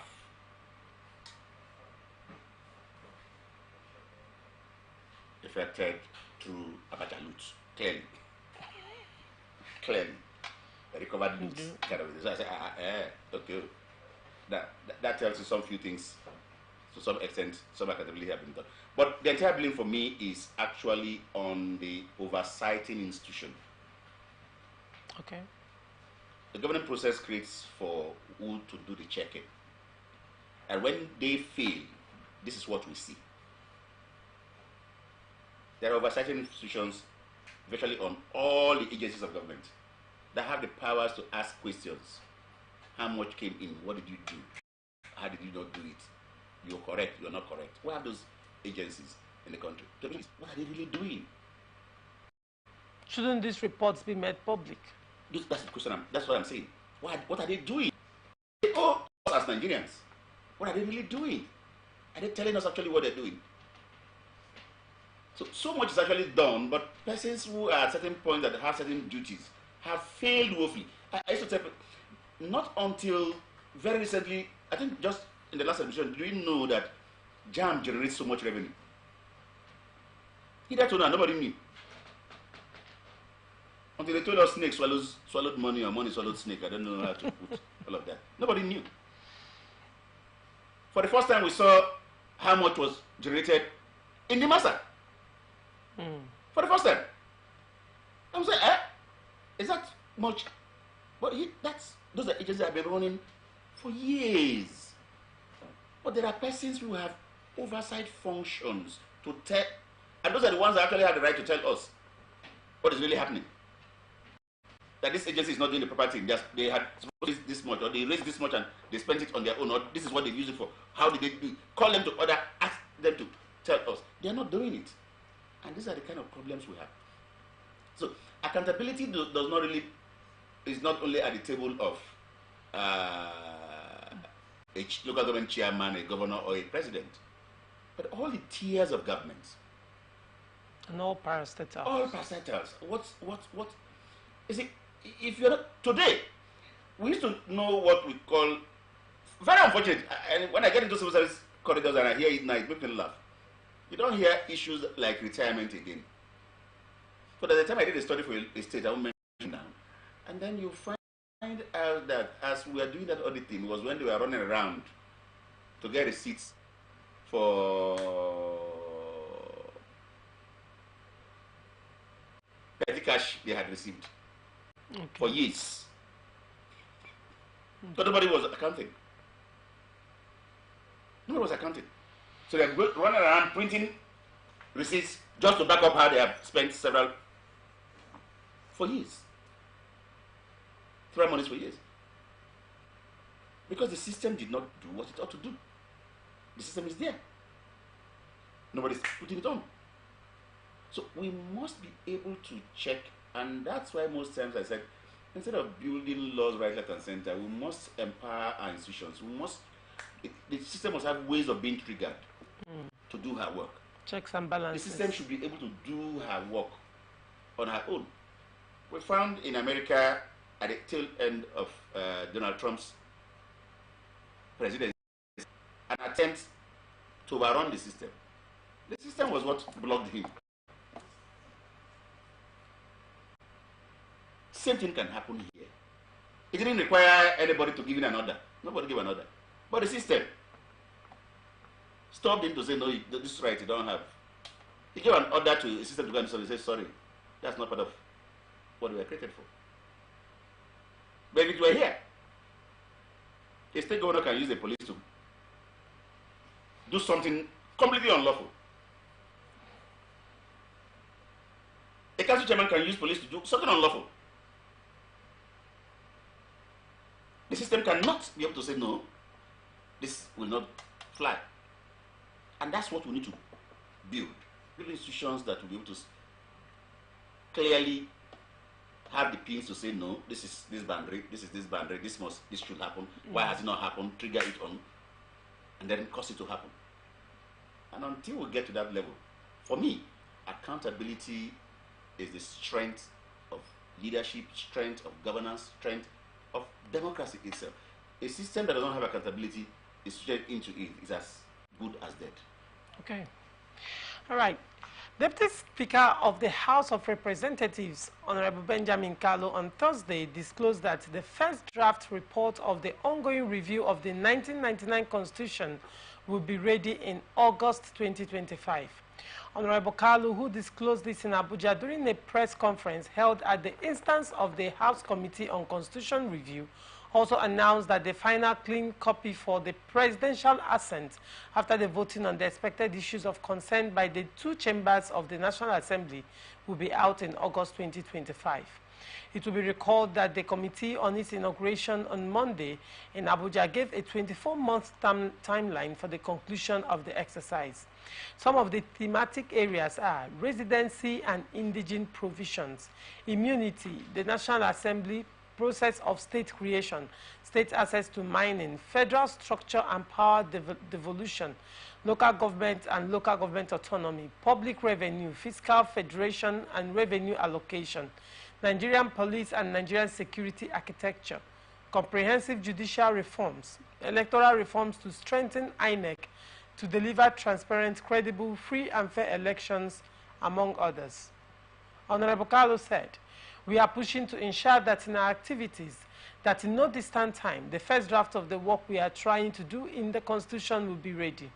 affected through Abacha loot. Clearly. Recovered goods. Kind of. So I said, okay. That tells you some few things. To some extent, some accountability have been done. But the entire blame for me is actually on the oversighting institution. Okay. The government process creates for who to do the checking. And when they fail, this is what we see. There are oversighting institutions virtually on all the agencies of government that have the powers to ask questions. How much came in? What did you do? How did you not do it? You're correct, you're not correct. What are those agencies in the country? What are they really doing? Shouldn't these reports be made public? That's the question. That's what I'm saying. What are they doing? They owe us as Nigerians. What are they really doing? Are they telling us actually what they're doing? So much is actually done, but persons who are at certain points that have certain duties have failed woefully. I used to tell people, not until very recently, I think just in the last administration, do you know that JAM generates so much revenue? Hitherto now, nobody knew. Until they told us snake swallowed money or money swallowed snake. I don't know how to put all of that. Nobody knew. For the first time, we saw how much was generated in the Masa. For the first time. I'm saying, is that much? But those are agencies that have been running for years. But there are persons who have oversight functions to tell, and those are the ones that actually have the right to tell us what is really happening. That this agency is not doing the proper thing. They had this much, or they raised this much and they spent it on their own, or this is what they use it for. How did they do it? Call them to order, ask them to tell us. They are not doing it. And these are the kind of problems we have. So accountability is not only at the table of a local government chairman, a governor, or a president, but all the tiers of government. And all parastatals. All parastatals. What? You see, if you're not, today, we used to know what we call, very unfortunate, and when I get into civil service corridors and I hear it now, it makes me laugh. You don't hear issues like retirement again. But at the time I did a study for a state, I won't mention now, and then you find out that as we are doing that auditing, was when they were running around to get receipts for petty cash they had received for years. So nobody was accounting. Nobody was accounting. So they're running around printing receipts just to back up how they have spent several monies for years. Because the system did not do what it ought to do. The system is there. Nobody's putting it on. So we must be able to check, and that's why most times I said, instead of building laws right, left, and center, we must empower our institutions. The system must have ways of being triggered to do her work. Checks and balances. The system should be able to do her work on her own. We found in America at the tail end of Donald Trump's presidency an attempt to overrun the system. The system was what blocked him. Same thing can happen here. It didn't require anybody to give in an order. Nobody gave an order. But the system stopped him to say, no, this right you don't have. He gave an order to the system to go and say, sorry, that's not part of what we were created for. But if it were here, a state governor can use the police to do something completely unlawful. A council chairman can use police to do something unlawful. The system cannot be able to say, no, this will not fly. And that's what we need to build. Build institutions that will be able to clearly have the pins to say, no, this is this boundary, this is this boundary, this should happen. Why has it not happened? Trigger it on, and then cause it to happen. And until we get to that level, for me, accountability is the strength of leadership, strength of governance, strength of democracy itself. A system that doesn't have accountability is straight into it is as good as dead. Okay. All right. Deputy Speaker of the House of Representatives, Honorable Benjamin Kalu, on Thursday disclosed that the first draft report of the ongoing review of the 1999 Constitution will be ready in August 2025. Honorable Kalu, who disclosed this in Abuja during a press conference held at the instance of the House Committee on Constitution Review, also announced that the final clean copy for the presidential assent after the voting on the expected issues of concern by the two chambers of the National Assembly will be out in August 2025. It will be recalled that the committee on its inauguration on Monday in Abuja gave a 24-month timeline for the conclusion of the exercise. Some of the thematic areas are residency and indigent provisions, immunity, the National Assembly, process of state creation, state access to mining, federal structure and power devolution, local government and local government autonomy, public revenue, fiscal federation and revenue allocation, Nigerian police and Nigerian security architecture, comprehensive judicial reforms, electoral reforms to strengthen INEC to deliver transparent, credible, free and fair elections, among others. Honorable Carlo said, "We are pushing to ensure that in our activities, that in no distant time, the first draft of the work we are trying to do in the Constitution will be ready.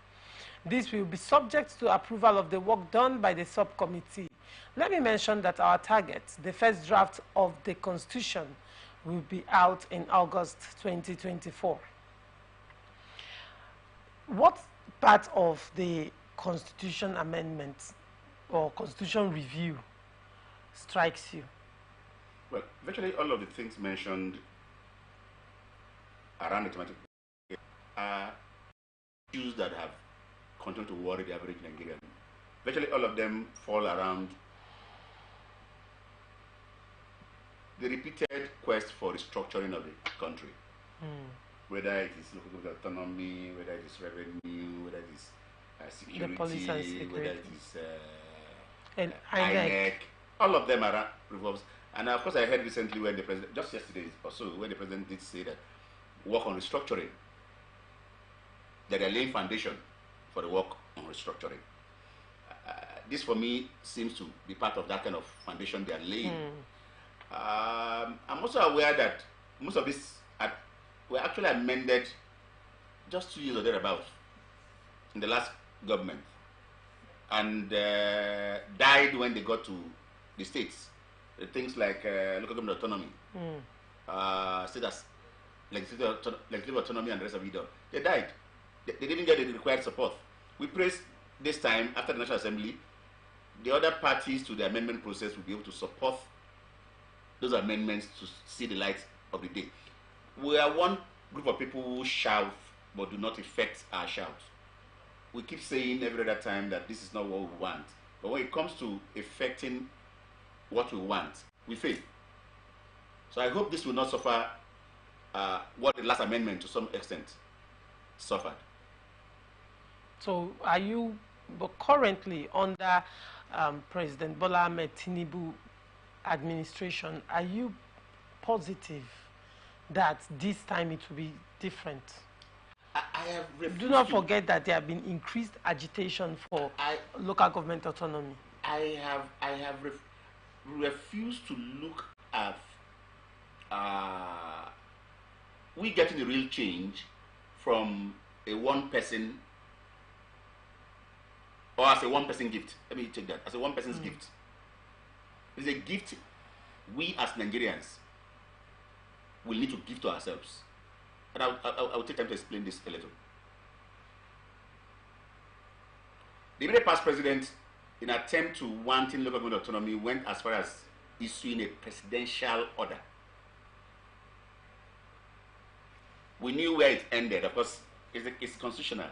This will be subject to approval of the work done by the subcommittee. Let me mention that our target, the first draft of the Constitution, will be out in August 2024. What part of the Constitution amendment or Constitution review strikes you? Well, virtually all of the things mentioned around the thematic are issues that have continued to worry the average Nigerian. Virtually all of them fall around the repeated quest for restructuring of the country. Whether it is local government autonomy, whether it is revenue, whether it is security, the police and security, whether it is INEC, all of them are revolves. And of course, I heard recently when the president, just yesterday or so, when the president did say that work on restructuring, that they are laying foundation for the work on restructuring. This for me seems to be part of that kind of foundation they are laying. I'm also aware that most of these were actually amended just 2 years or thereabouts in the last government, and died when they got to the states. Things like local government autonomy, status, legislative autonomy, and the rest of it. They died. They didn't get the required support. We praise this time, after the National Assembly, the other parties to the amendment process will be able to support those amendments to see the light of the day. We are one group of people who shout but do not effect our shout. We keep saying every other time that this is not what we want. But when it comes to effecting what we want, we fail. So I hope this will not suffer what the last amendment to some extent suffered. So are you currently under President Bola Ahmed Tinubu administration, are you positive that this time it will be different? I have Do not forget that there have been increased agitation for local government autonomy. I have refused to look at we getting the real change from a one-person or as a one-person gift. Let me take that as a one-person's gift. It's a gift we as Nigerians will need to give to ourselves. And I will take time to explain this a little. The immediate past president, in an attempt to wanting local government autonomy, went as far as issuing a presidential order. We knew where it ended. Of course, it's constitutional.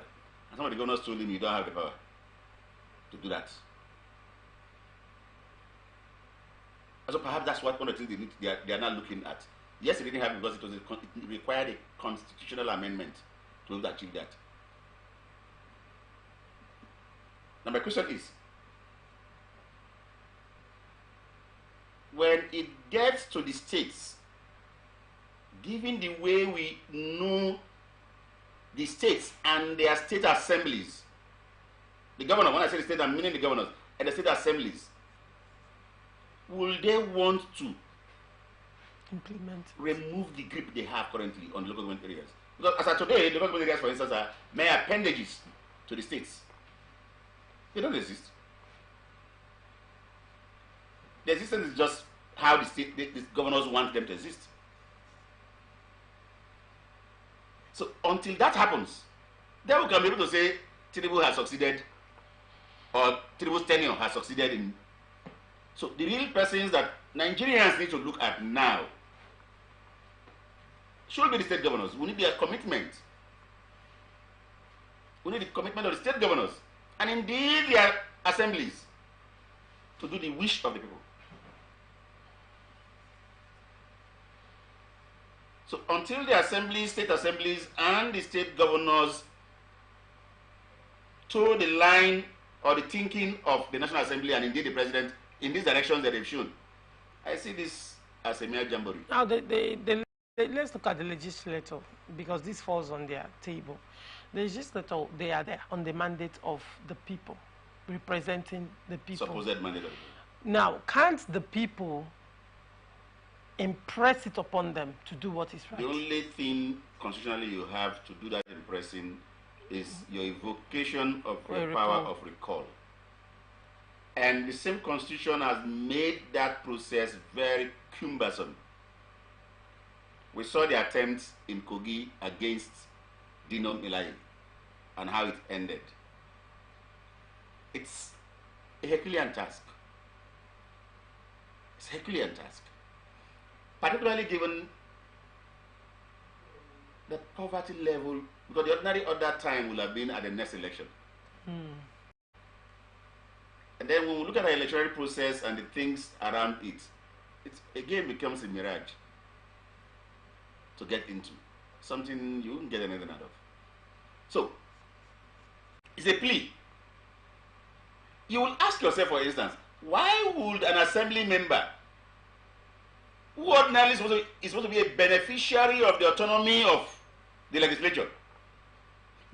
And some of the governors told him, you don't have the power to do that. So perhaps that's what one of the things they are now looking at. Yes, it didn't happen because it required a constitutional amendment to be able to achieve that. Now my question is, when it gets to the states, given the way we know the states and their state assemblies, the governor, when I say the state, I'm meaning the governors, and the state assemblies, will they want to implement, remove the grip they have currently on local government areas? Because as of today, local government areas, for instance, are mere appendages to the states. They don't exist. The existence is just how the governors want them to exist. So until that happens, then we can be able to say Tinubu has succeeded, or Tinubu's tenure has succeeded in. So the real persons that Nigerians need to look at now should be the state governors. We need their commitment. We need the commitment of the state governors, and indeed their assemblies, to do the wish of the people. So until the assemblies, state assemblies, and the state governors toe the line or the thinking of the National Assembly and indeed the President in these directions that they've shown, I see this as a mere jamboree. Now, let's look at the legislature, because this falls on their table. The legislature, they are there on the mandate of the people, representing the people. Supposed mandate of the people. Now, can't the people impress it upon them to do what is right? The only thing constitutionally you have to do that impressing is your evocation of the power of recall. And the same constitution has made that process very cumbersome. We saw the attempts in Kogi against Dino Melaye and how it ended. It's a Herculean task. It's a Herculean task. Particularly given the poverty level, because the ordinary order time will have been at the next election. And then when we look at the electoral process and the things around it, it again becomes a mirage to get into. Something you won't get anything out of. So, it's a plea. You will ask yourself, for instance, why would an assembly member who ordinarily is supposed to be a beneficiary of the autonomy of the legislature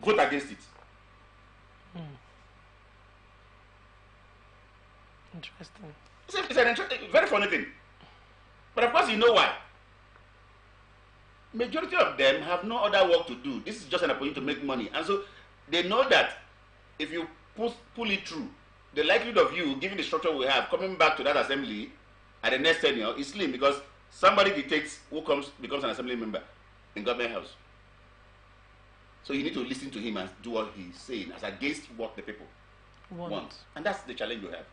vote against it? Interesting. It's an very funny thing. But of course, you know why. Majority of them have no other work to do. This is just an opportunity to make money. And so they know that if you pull it through, the likelihood of you, given the structure we have, coming back to that assembly at the next tenure is slim, because somebody dictates who becomes an assembly member in government house. So you need to listen to him and do what he's saying as against what the people want. And that's the challenge you have.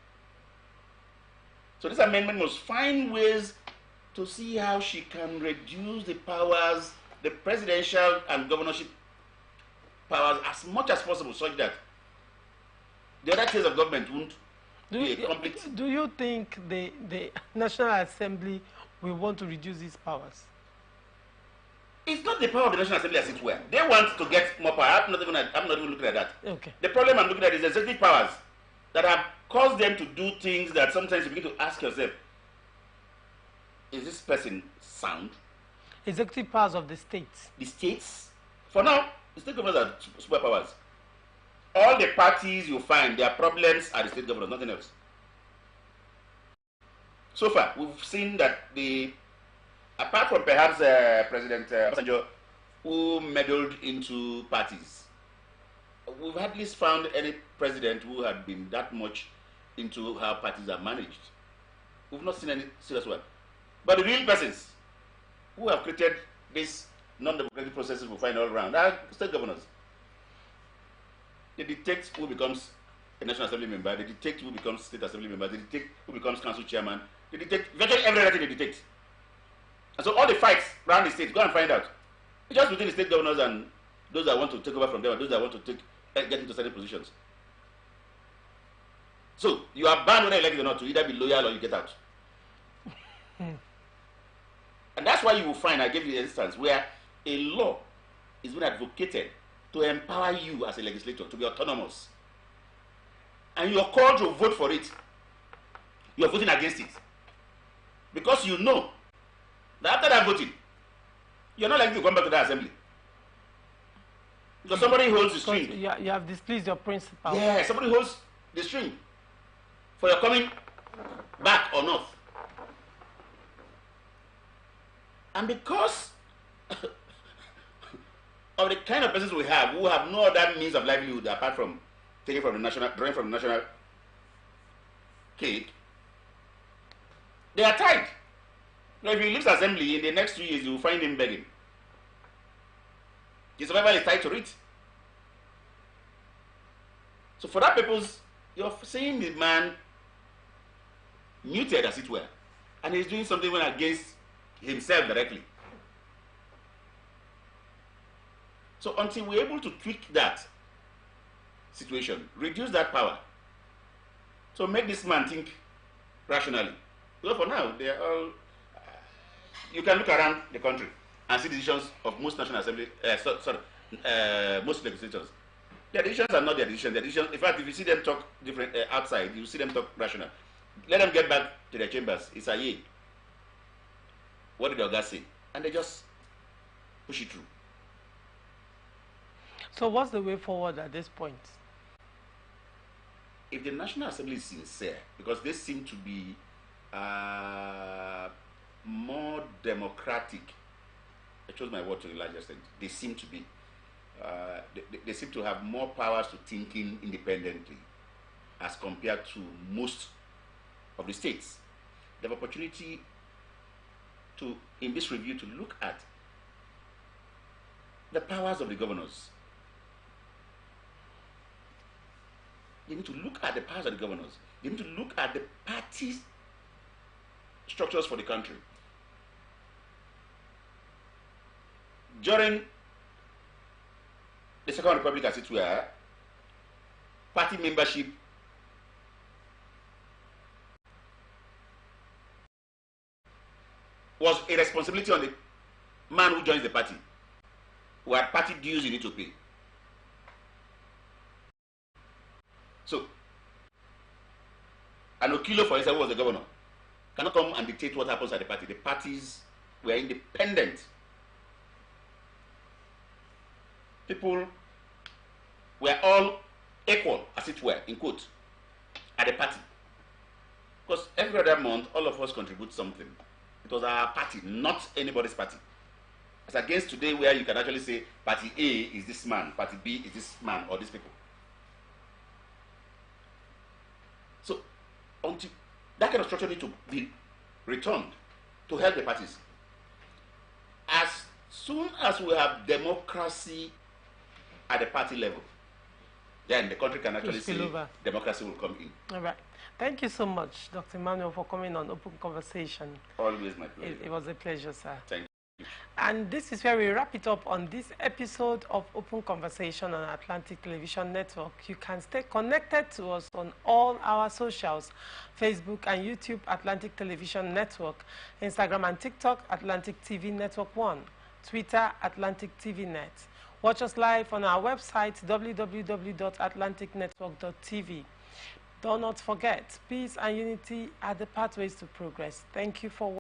So this amendment must find ways to see how she can reduce the powers, the presidential and governorship powers, as much as possible, such that the other tiers of government won't be a complete. Do you think the National Assembly will want to reduce its powers? It's not the power of the National Assembly as it were. They want to get more power. I'm not even looking at that. Okay. The problem I'm looking at is the executive powers that have caused them to do things that sometimes you begin to ask yourself, is this person sound? Executive powers of the states. The states? For now, the state governors are superpowers. All the parties you find, their problems are the state governors, nothing else. So far, we've seen that apart from perhaps President Obasanjo, who meddled into parties, we've hardly found any president who had been that much into how parties are managed. We've not seen any serious one. But the real persons who have created these non-democratic processes we find all around are state governors. They dictate who becomes a National Assembly member, they dictate who becomes State Assembly member, they dictate who becomes council chairman, they dictate virtually everything they dictate. And so all the fights around the state, go and find out. It's just between the state governors and those that want to take over from them and those that want to get into certain positions. So you are bound, whether you like it or not, to either be loyal or you get out. And that's why you will find, I gave you an instance where a law is being advocated to empower you as a legislator to be autonomous. And you're called to vote for it. You're voting against it. Because you know that after that voting, you're not likely to come back to that assembly. Because somebody holds the string. You have displeased your principal. Yeah, somebody holds the string. for your coming back or not. And because of the kind of persons we have who have no other means of livelihood apart from taking from the national, drawing from the national cake, they are tied. Now, if he leaves assembly in the next 2 years, you will find him begging. His survival is tied to it. So for that purpose, you're seeing the man muted, as it were, and he's doing something against himself directly. So until we're able to tweak that situation, reduce that power, so make this man think rationally. So for now, they are all. You can look around the country and see decisions of most national assembly. Most legislators. Their decisions are not their decisions. Their decisions. In fact, if you see them talk different outside, you see them talk rational. Let them get back to their chambers. It's a ye. What did the guy say? And they just push it through. So what's the way forward at this point? If the National Assembly is sincere, because they seem to be more democratic, I chose my word to the large extent, they seem to be. They seem to have more powers to thinking independently as compared to most of the states. They have opportunity to, in this review, to look at the powers of the governors. They need to look at the powers of the governors. They need to look at the party structures for the country. During the Second Republic, as it were, party membership was a responsibility on the man who joins the party, who had party dues you need to pay. So, an Okilo, for instance, who was the governor, cannot come and dictate what happens at the party. The parties were independent. People were all equal, as it were, in quote, at the party. Because every other month, all of us contribute something. It was our party, not anybody's party. As against today, where you can actually say, party A is this man, party B is this man, or these people. So, until that kind of structure needs to be returned to help the parties. As soon as we have democracy at the party level, then the country can actually say democracy will come in. All right. Thank you so much, Dr. Emmanuel, for coming on Open Conversation. Always my pleasure. It was a pleasure, sir. Thank you. And this is where we wrap it up on this episode of Open Conversation on Atlantic Television Network. You can stay connected to us on all our socials, Facebook and YouTube, Atlantic Television Network, Instagram and TikTok, Atlantic TV Network 1, Twitter, Atlantic TV Net. Watch us live on our website, www.atlanticnetwork.tv. Do not forget, peace and unity are the pathways to progress. Thank you for watching.